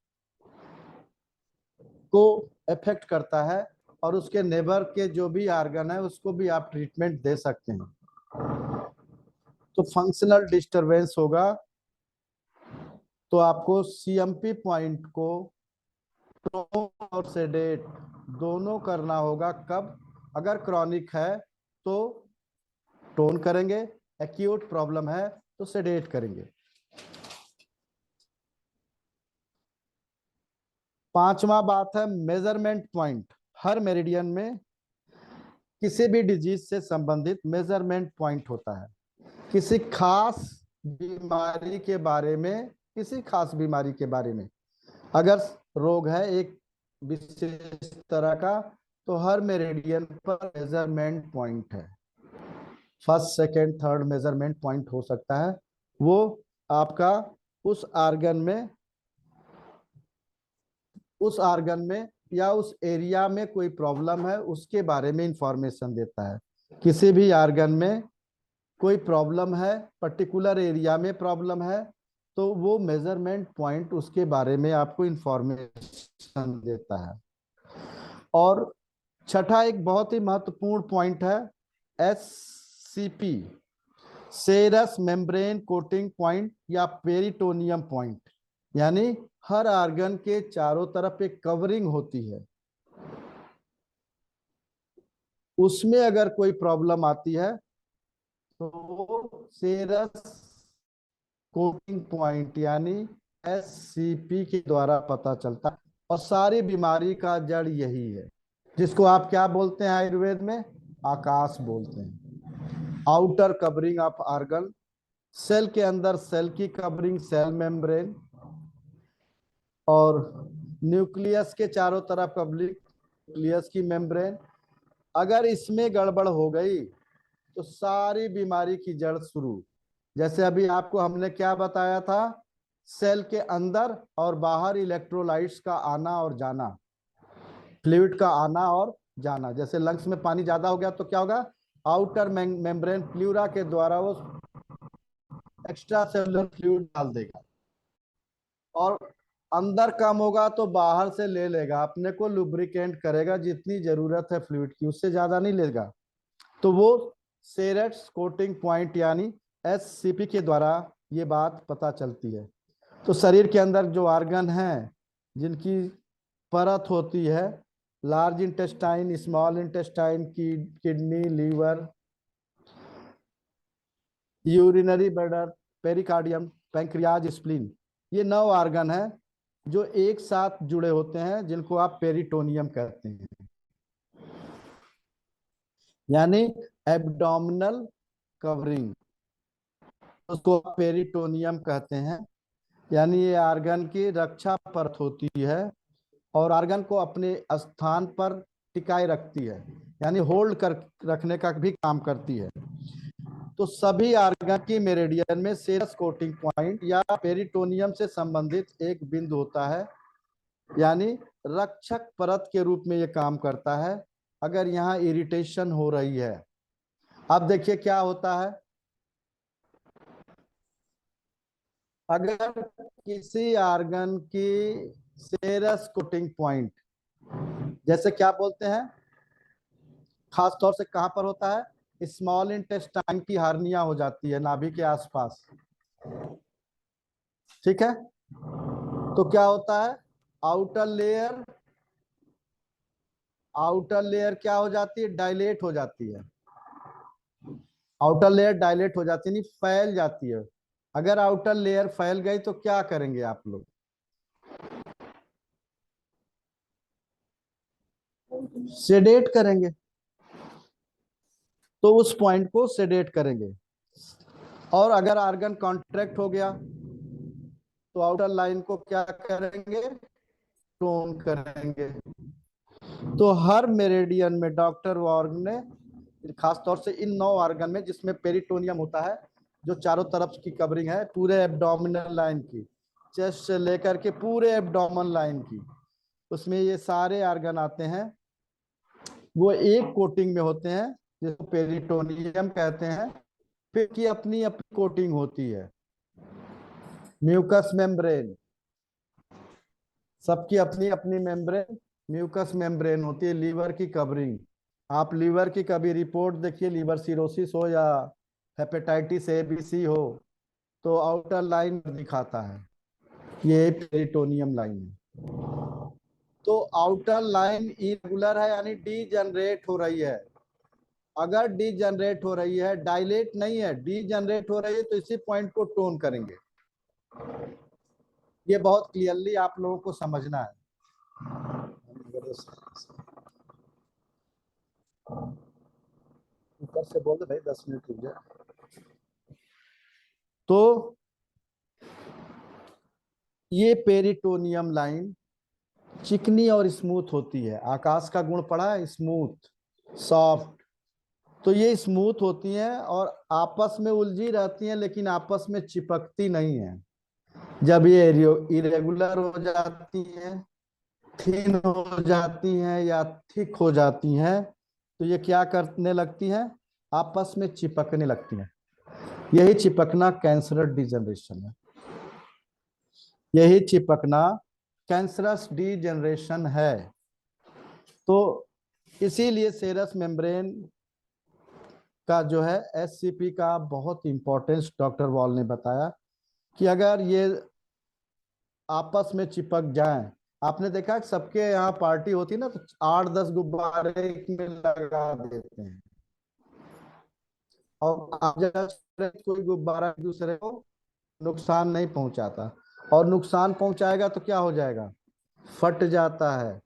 को इफेक्ट करता है और उसके नेबर के जो भी आर्गन है उसको भी आप ट्रीटमेंट दे सकते हैं। तो फंक्शनल डिस्टरबेंस होगा तो आपको CMP पॉइंट को टोन और सेडेट दोनों करना होगा। कब, अगर क्रॉनिक है तो टोन करेंगे, एक्यूट प्रॉब्लम है तो सेडेट करेंगे। पांचवा बात है मेजरमेंट पॉइंट। हर मेरिडियन में किसी भी डिजीज से संबंधित मेजरमेंट पॉइंट होता है। किसी खास बीमारी के बारे में, किसी खास बीमारी के बारे में अगर रोग है एक विशेष तरह का, तो हर मेरिडियन पर मेजरमेंट पॉइंट है। First, second, third measurement point हो सकता है, वो आपका उस आर्गन में, उस आर्गन में या उस एरिया में कोई प्रॉब्लम है उसके बारे में इंफॉर्मेशन देता है। किसी भी आर्गन में कोई प्रॉब्लम है, पर्टिकुलर एरिया में प्रॉब्लम है, तो वो मेजरमेंट पॉइंट उसके बारे में आपको इंफॉर्मेशन देता है। और छठा एक बहुत ही महत्वपूर्ण पॉइंट है SCP, सेरस मेम्ब्रेन कोटिंग पॉइंट या पेरिटोनियम पॉइंट, यानी हर आर्गन के चारों तरफ एक कवरिंग होती है, उसमें अगर कोई प्रॉब्लम आती है तो सेरस कोटिंग पॉइंट यानी SCP के द्वारा पता चलता है। और सारी बीमारी का जड़ यही है, जिसको आप क्या बोलते हैं आयुर्वेद में, आकाश बोलते हैं। Outer covering of organ, cell के अंदर सेल की कवरिंग सेल मेम्ब्रेन, और न्यूक्लियस के चारों तरफ कवरिंग न्यूक्लियस की मेम्ब्रेन। अगर इसमें गड़बड़ हो गई तो सारी बीमारी की जड़ शुरू। जैसे अभी आपको हमने क्या बताया था, सेल के अंदर और बाहर इलेक्ट्रोलाइट्स का आना और जाना, फ्लूइड का आना और जाना। जैसे लंग्स में पानी ज्यादा हो गया तो क्या होगा, आउटर मेम्ब्रेन प्लूरा के द्वारा वो एक्स्ट्रा सेलुलर फ्लूइड डाल देगा, और अंदर कम होगा तो बाहर से ले लेगा, अपने को लुब्रिकेंट करेगा, जितनी जरूरत है फ्लूइड की उससे ज्यादा नहीं लेगा। तो वो सेरेट्स कोटिंग पॉइंट यानी SCP के द्वारा ये बात पता चलती है। तो शरीर के अंदर जो आर्गन हैं जिनकी परत होती है, लार्ज इंटेस्टाइन, स्मॉल इंटेस्टाइन, की kidney, liver, urinary bladder, pericardium, pancreas, spleen, ये 9 आर्गन है जो एक साथ जुड़े होते हैं, जिनको आप पेरिटोनियम कहते हैं, यानी एब्डोमिनल कवरिंग, उसको पेरिटोनियम कहते हैं। यानी ये आर्गन की रक्षा परत होती है और आर्गन को अपने स्थान पर टिकाए रखती है, यानी होल्ड कर रखने का भी काम करती है। तो सभी आर्गन की मेरिडियन में सेरस कोटिंग पॉइंट या पेरिटोनियम से संबंधित एक बिंदु होता है, यानी रक्षक परत के रूप में ये काम करता है अगर यहाँ इरिटेशन हो रही है। अब देखिए क्या होता है, अगर किसी आर्गन की सेरस कोटिंग पॉइंट, जैसे क्या बोलते हैं, खास तौर से कहां पर होता है, स्मॉल इंटेस्टाइन की हार्निया हो जाती है नाभि के आसपास, ठीक है, तो क्या होता है, आउटर लेयर, आउटर लेयर क्या हो जाती है, डायलेट हो जाती है, आउटर लेयर डायलेट हो जाती है, नहीं फैल जाती है। अगर आउटर लेयर फैल गई तो क्या करेंगे आप लोग, सेडेट करेंगे, तो उस पॉइंट को सेडेट करेंगे। और अगर आर्गन कॉन्ट्रैक्ट हो गया तो आउटर लाइन को क्या करेंगे, टोन करेंगे। तो हर मेरिडियन में डॉक्टर वॉर्ग ने खास तौर से इन 9 आर्गन में, जिसमें पेरिटोनियम होता है जो चारों तरफ की कवरिंग है पूरे एब्डोमिनल लाइन की, चेस्ट से लेकर के पूरे एब्डोमिनल लाइन की, उसमें ये सारे आर्गन आते हैं, वो एक कोटिंग में होते हैं जिसको पेरिटोनियम कहते हैं। फिर की अपनी अपनी कोटिंग होती है, म्यूकस मेम्ब्रेन, सबकी अपनी अपनी मेम्ब्रेन, म्यूकस मेम्ब्रेन होती है। लीवर की कवरिंग, आप लीवर की कभी रिपोर्ट देखिए, लीवर सिरोसिस हो या हेपेटाइटिस ABC हो, तो आउटर लाइन दिखाता है, ये पेरिटोनियम लाइन है। तो आउटर लाइन इरेगुलर है, यानी डी जनरेट हो रही है। अगर डी जनरेट हो रही है, डायलेट नहीं है, डी जनरेट हो रही है, तो इसी पॉइंट को टोन करेंगे। ये बहुत क्लियरली आप लोगों को समझना है। ऊपर से बोल दे भाई 10 मिनट रुक जाए। तो ये पेरिटोनियम लाइन चिकनी और स्मूथ होती है, आकाश का गुण पड़ा है, स्मूथ सॉफ्ट, तो ये स्मूथ होती हैं और आपस में उलझी रहती हैं, लेकिन आपस में चिपकती नहीं है। जब ये इरेगुलर हो जाती हैं, थिन हो जाती हैं या थिक हो जाती हैं, तो ये क्या करने लगती हैं, आपस में चिपकने लगती हैं। यही चिपकना कैंसरस डिजनरेशन है, यही चिपकना कैंसरस डिजनरेशन है। तो इसीलिए सेरस मेम्ब्रेन का जो है एससीपी का बहुत इंपॉर्टेंस डॉक्टर वॉल ने बताया कि अगर ये आपस में चिपक जाएं, आपने देखा कि सबके यहाँ पार्टी होती है ना, तो 8-10 गुब्बारे एक में लगा देते हैं, और आप जब कोई गुब्बारा एक दूसरे को नुकसान नहीं पहुंचाता, और नुकसान पहुंचाएगा तो क्या हो जाएगा, फट जाता है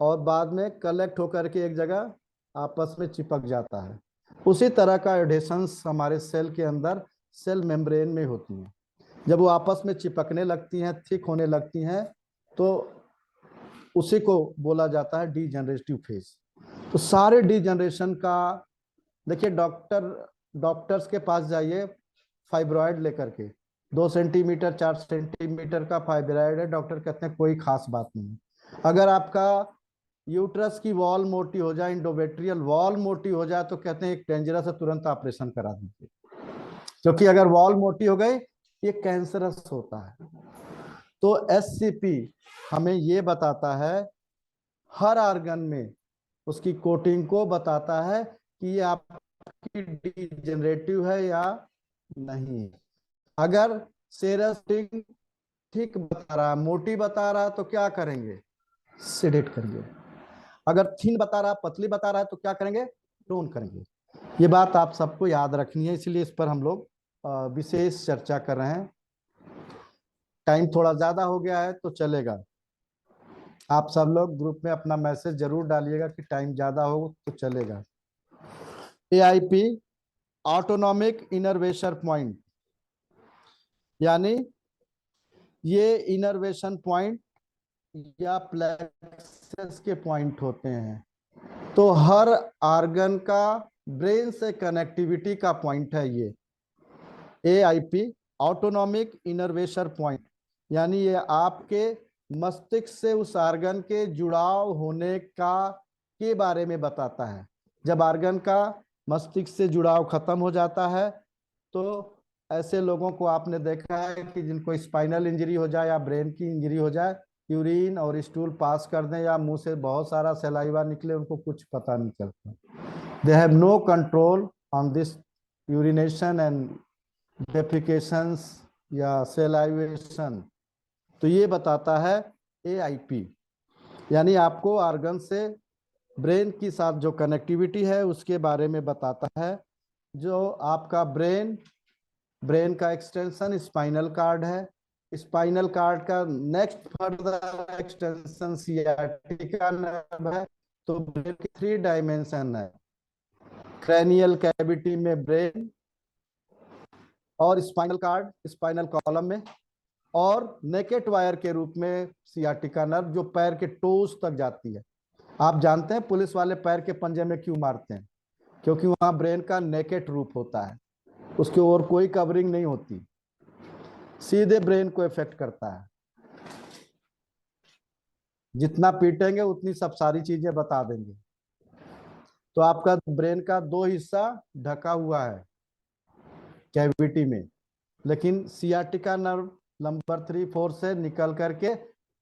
और बाद में कलेक्ट होकर के एक जगह आपस में चिपक जाता है। उसी तरह का एडेशंस हमारे सेल के अंदर सेल मेम्ब्रेन में होती हैं। जब वो आपस में चिपकने लगती हैं, थिक होने लगती हैं, तो उसी को बोला जाता है डीजनरेटिव फेज। तो सारे डीजनरेशन का देखिए, डॉक्टर्स के पास जाइए फाइब्रॉइड लेकर के, 2 सेंटीमीटर 4 सेंटीमीटर का फाइब्रॉइड है, डॉक्टर कहते हैं कोई खास बात नहीं। अगर आपका यूट्रस की वॉल मोटी हो जाए, इंडोमेट्रियल वॉल मोटी हो जाए, तो कहते हैं एक डेंजरस है, तुरंत ऑपरेशन करा दीजिए, क्योंकि अगर वॉल मोटी हो गई ये कैंसरस होता है। तो एससीपी हमें ये बताता है, हर आर्गन में उसकी कोटिंग को बताता है कि ये आपकी डिजेनरेटिव है या नहीं। अगर सेरस ठीक बता रहा, मोटी बता रहा, तो क्या करेंगे, सेडेट करेंगे। अगर थिन बता रहा, पतली बता रहा है, तो क्या करेंगे, टोन करेंगे। ये बात आप सबको याद रखनी है, इसलिए इस पर हम लोग विशेष चर्चा कर रहे हैं। टाइम थोड़ा ज्यादा हो गया है तो चलेगा, आप सब लोग ग्रुप में अपना मैसेज जरूर डालिएगा कि टाइम ज्यादा हो तो चलेगा। एआईपी ऑटोनॉमिक इनर्वेशन पॉइंट, यानी ये इनर्वेशन पॉइंट या प्लेक्सस के पॉइंट होते हैं। तो हर आर्गन का ब्रेन से कनेक्टिविटी का पॉइंट है ये एआईपी ऑटोनॉमिक इनर्वेशन पॉइंट, यानी ये आपके मस्तिष्क से उस आर्गन के जुड़ाव होने का के बारे में बताता है। जब आर्गन का मस्तिष्क से जुड़ाव खत्म हो जाता है, तो ऐसे लोगों को आपने देखा है कि जिनको स्पाइनल इंजरी हो जाए या ब्रेन की इंजरी हो जाए, यूरिन और स्टूल पास कर दें या मुंह से बहुत सारा सलाइवा निकले, उनको कुछ पता नहीं चलता। They have no control on this urination and defecations या सेलाइवेशन। तो ये बताता है एआईपी, यानी आपको आर्गन से ब्रेन के साथ जो कनेक्टिविटी है उसके बारे में बताता है। जो आपका ब्रेन का एक्सटेंशन स्पाइनल कार्ड है, स्पाइनल कार्ड का next further extension sciatica nerve है। तो ब्रेन की 3 डायमेंशन है, क्रैनियल कैविटी में ब्रेन, और स्पाइनल कार्ड स्पाइनल कॉलम में, और नेकेट वायर के रूप में सियाटिका नर्व जो पैर के टोस तक जाती है। आप जानते हैं पुलिस वाले पैर के पंजे में क्यों मारते हैं, क्योंकि वहां ब्रेन का नेकेट रूप होता है, उसके और कोई कवरिंग नहीं होती, सीधे ब्रेन को इफेक्ट करता है। जितना पीटेंगे उतनी सब सारी चीजें बता देंगे। तो आपका ब्रेन का 2 हिस्सा ढका हुआ है कैविटी में, लेकिन सियाटिका नर्व नंबर 3-4 से निकल करके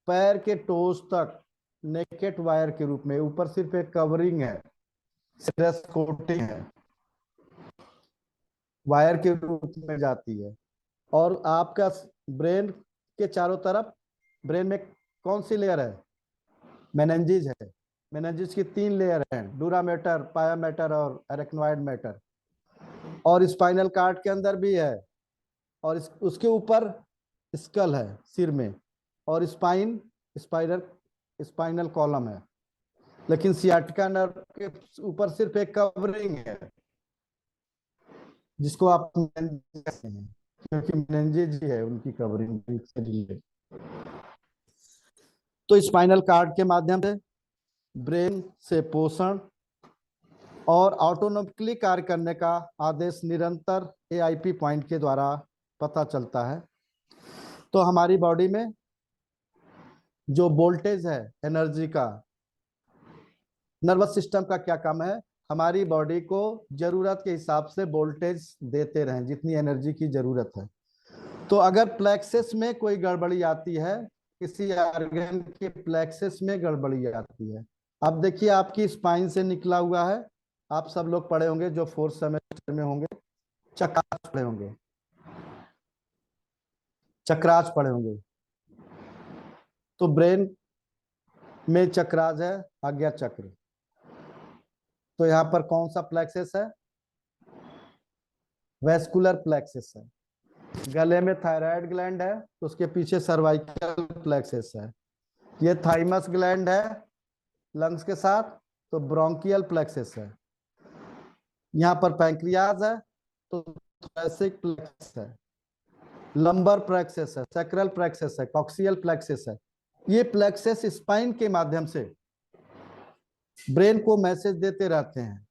पैर के टोस तक नेकेट वायर के रूप में, ऊपर सिर्फ एक कवरिंग है, स्ट्रेस कोटिंग है, वायर के रूप में जाती है। और आपका ब्रेन के चारों तरफ, ब्रेन में कौन सी लेयर है, मेनेंजिस है। मेनेंजिस की 3 लेयर हैं, डूरा मैटर, पाया मैटर और एरेक्नोइड मैटर। और स्पाइनल कार्ड के अंदर भी है, और उसके ऊपर स्कल है सिर में, और स्पाइनल कॉलम है। लेकिन सियाटिका नर्व के ऊपर सिर्फ एक कवरिंग है, जिसको आप कहते हैं, क्योंकि मेनिंजेस है उनकी कवरिंग से रिलेटेड। तो स्पाइनल कार्ड के माध्यम से ब्रेन से पोषण और ऑटोनॉमिकली कार्य करने का आदेश निरंतर एआईपी पॉइंट के द्वारा पता चलता है। तो हमारी बॉडी में जो वोल्टेज है एनर्जी का, नर्वस सिस्टम का क्या काम है, हमारी बॉडी को जरूरत के हिसाब से वोल्टेज देते रहें, जितनी एनर्जी की जरूरत है। तो अगर प्लेक्सस में कोई गड़बड़ी आती है, किसी ऑर्गन के प्लेक्सस में गड़बड़ी आती है, अब देखिए आपकी स्पाइन से निकला हुआ है, आप सब लोग पढ़े होंगे जो फोर्थ सेमेस्टर में होंगे, चक्रास पढ़े होंगे, चक्रास पढ़े होंगे। तो ब्रेन में चक्रास है, आज्ञा चक्र। तो यहाँ पर कौन सा प्लेक्सस है? वेस्कुलर प्लेक्सस है। गले में थायराइड ग्लैंड है, तो उसके पीछे सर्वाइकल प्लेक्सस है। ये थाइमस ग्लैंड है लंग्स के साथ, तो ब्रोंकियल प्लेक्सस है। यहाँ पर पैंक्रियाज है, तो थोरैसिक प्लेक्सस है। लंबर प्लेक्सस है, सैक्रल प्लेक्सस है, कॉक्सियल प्लेक्सस है। ये प्लेक्सस स्पाइन के माध्यम से ब्रेन को मैसेज देते रहते हैं,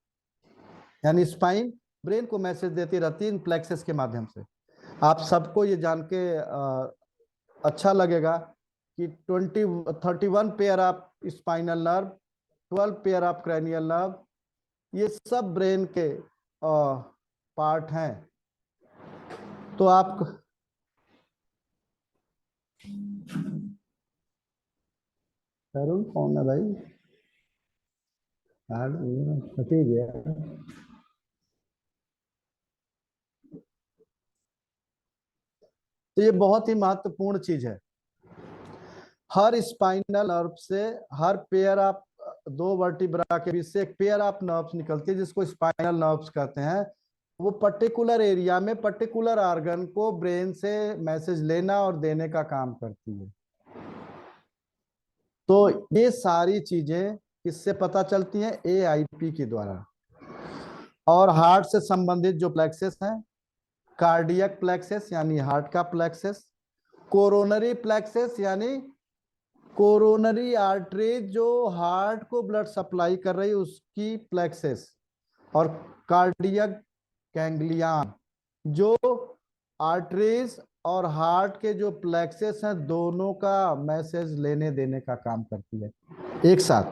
यानी स्पाइन ब्रेन को मैसेज देती रहती है इन प्लेक्सस के माध्यम से। आप सबको ये जान के अच्छा लगेगा कि 31 pair of spinal nerve, 12 pair of cranial nerve, ये सब ब्रेन के पार्ट हैं। तो आप कौन है भाई? ठीक है। तो ये बहुत ही महत्वपूर्ण चीज है। हर स्पाइनल नर्व से, हर पेयर ऑफ दो वर्टिब्रा के बीच से एक पेयर ऑफ नर्व्स निकलती है, जिसको स्पाइनल नर्व्स कहते हैं। वो पर्टिकुलर एरिया में पर्टिकुलर ऑर्गन को ब्रेन से मैसेज लेना और देने का काम करती है। तो ये सारी चीजें किससे पता चलती हैं? AIP के द्वारा। और हार्ट से संबंधित जो प्लेक्सेस हैं, कार्डियक प्लेक्सेस यानी हार्ट का प्लेक्सेस, कोरोनरी प्लेक्सेस यानी कोरोनरी आर्टरी जो हार्ट को ब्लड सप्लाई कर रही है उसकी प्लेक्सेस, और कार्डियक गैंग्लियन जो आर्टरीज और हार्ट के जो प्लेक्सेस हैं दोनों का मैसेज लेने देने का काम करती है एक साथ।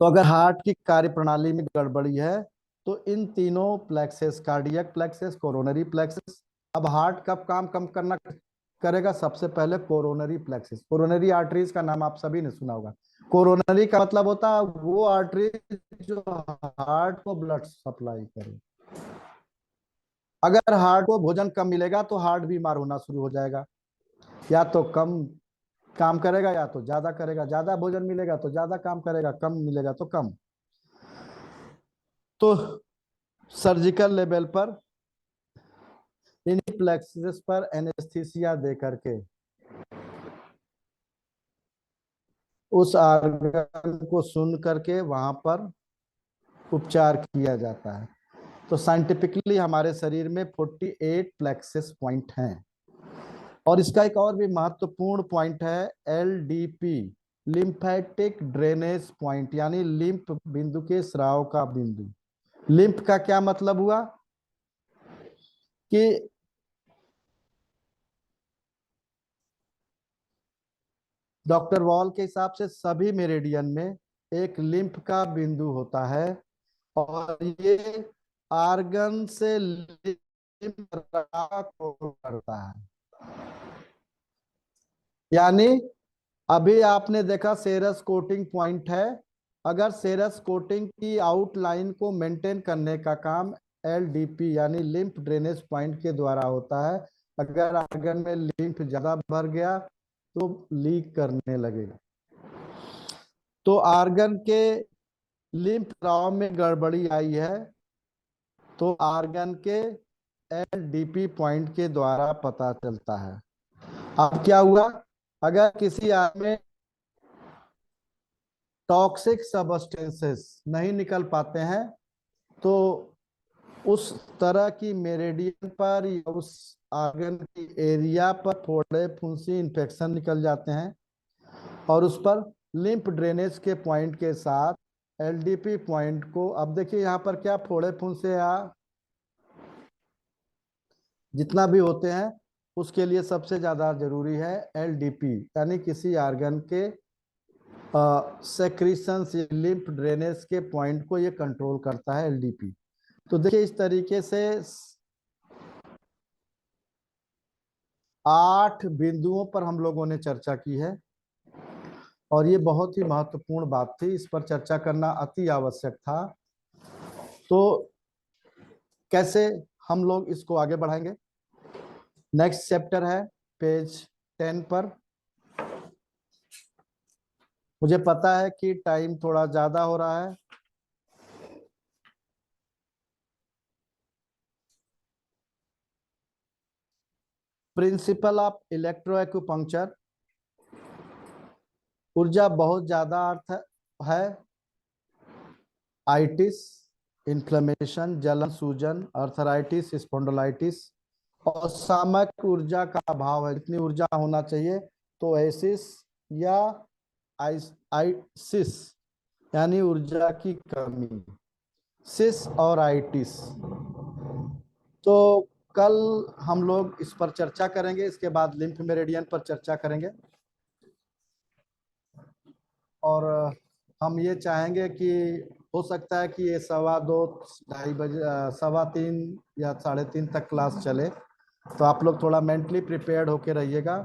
तो अगर हार्ट की कार्यप्रणाली में गड़बड़ी है तो इन तीनों plexuses, cardiac plexuses, coronary plexuses, अब हार्ट कब काम कम करना करेगा? सबसे पहले कोरोनरी प्लेक्सेस। कोरोनरी आर्टरीज का नाम आप सभी ने सुना होगा। कोरोनरी का मतलब होता है वो आर्टरी जो हार्ट को ब्लड सप्लाई करे। अगर हार्ट को भोजन कम मिलेगा तो हार्ट बीमार होना शुरू हो जाएगा। या तो कम काम करेगा या तो ज्यादा करेगा, ज्यादा भोजन मिलेगा तो ज्यादा काम करेगा, कम मिलेगा तो कम। तो सर्जिकल लेवल पर इन प्लेक्सेस पर एनेस्थीसिया दे करके उस ऑर्गन को सुन करके वहां पर उपचार किया जाता है। तो साइंटिफिकली हमारे शरीर में 48 प्लेक्सेस पॉइंट हैं। और इसका एक और भी महत्वपूर्ण पॉइंट है LDP, लिम्फेटिक ड्रेनेज पॉइंट, यानी लिम्फ बिंदु के स्राव का बिंदु। लिम्फ का क्या मतलब हुआ कि डॉक्टर वॉल के हिसाब से सभी मेरिडियन में एक लिम्फ का बिंदु होता है, और ये आर्गन से लिम्फ को करता है। यानी अभी आपने देखा सेरस कोटिंग पॉइंट है, अगर सेरस कोटिंग की आउटलाइन को मेंटेन करने का काम LDP यानी लिम्फ ड्रेनेज पॉइंट के द्वारा होता है। अगर आर्गन में लिम्फ ज्यादा भर गया तो लीक करने लगेगा। तो आर्गन के लिम्फ स्राव में गड़बड़ी आई है तो आर्गन के LDP पॉइंट के द्वारा पता चलता है। अब क्या हुआ, अगर किसी आदमी में टॉक्सिक सब्सटेंसेस नहीं निकल पाते हैं तो उस तरह की मेरिडियन पर या उस आर्गन की एरिया पर फोड़े फुंसी इन्फेक्शन निकल जाते हैं, और उस पर लिम्फ ड्रेनेज के पॉइंट के साथ LDP पॉइंट को, अब देखिए यहाँ पर क्या फोड़े फुंसे या जितना भी होते हैं उसके लिए सबसे ज्यादा जरूरी है LDP, यानी किसी आर्गन के सेक्रीशंस लिम्फ ड्रेनेज के पॉइंट को ये कंट्रोल करता है एलडीपी। तो देखिए इस तरीके से 8 बिंदुओं पर हम लोगों ने चर्चा की है और ये बहुत ही महत्वपूर्ण बात थी, इस पर चर्चा करना अति आवश्यक था। तो कैसे हम लोग इसको आगे बढ़ाएंगे? नेक्स्ट चैप्टर है पेज 10 पर। मुझे पता है कि टाइम थोड़ा ज्यादा हो रहा है, प्रिंसिपल ऑफ इलेक्ट्रो एक्यूपंक्चर। ऊर्जा बहुत ज्यादा अर्थ है, आइटिस, इन्फ्लेमेशन, जलन, सूजन, अर्थराइटिस, स्पॉन्डिलाइटिस और सामयिक ऊर्जा का अभाव है। जितनी ऊर्जा होना चाहिए तो एसिस या आइसिस यानी ऊर्जा की कमी, सिस और आइटिस। तो कल हम लोग इस पर चर्चा करेंगे, इसके बाद लिम्फ मेरिडियन पर चर्चा करेंगे और हम ये चाहेंगे कि हो सकता है कि ये 2:15 ढाई बजे 3:15 या 3:30 तक क्लास चले। तो आप लोग थोड़ा मेंटली प्रिपेयर्ड होके रहिएगा,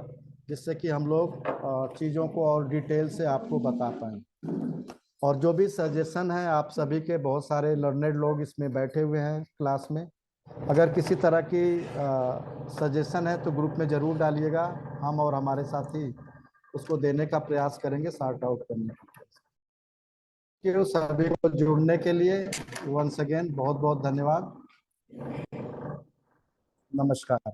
जिससे कि हम लोग चीज़ों को और डिटेल से आपको बता पाएँ। और जो भी सजेशन है, आप सभी के बहुत सारे लर्नेड लोग इसमें बैठे हुए हैं क्लास में, अगर किसी तरह की सजेशन है तो ग्रुप में ज़रूर डालिएगा। हम और हमारे साथी उसको देने का प्रयास करेंगे, सॉर्ट आउट करने का। कि सभी को जुड़ने के लिए वंस अगेन बहुत बहुत धन्यवाद। नमस्कार।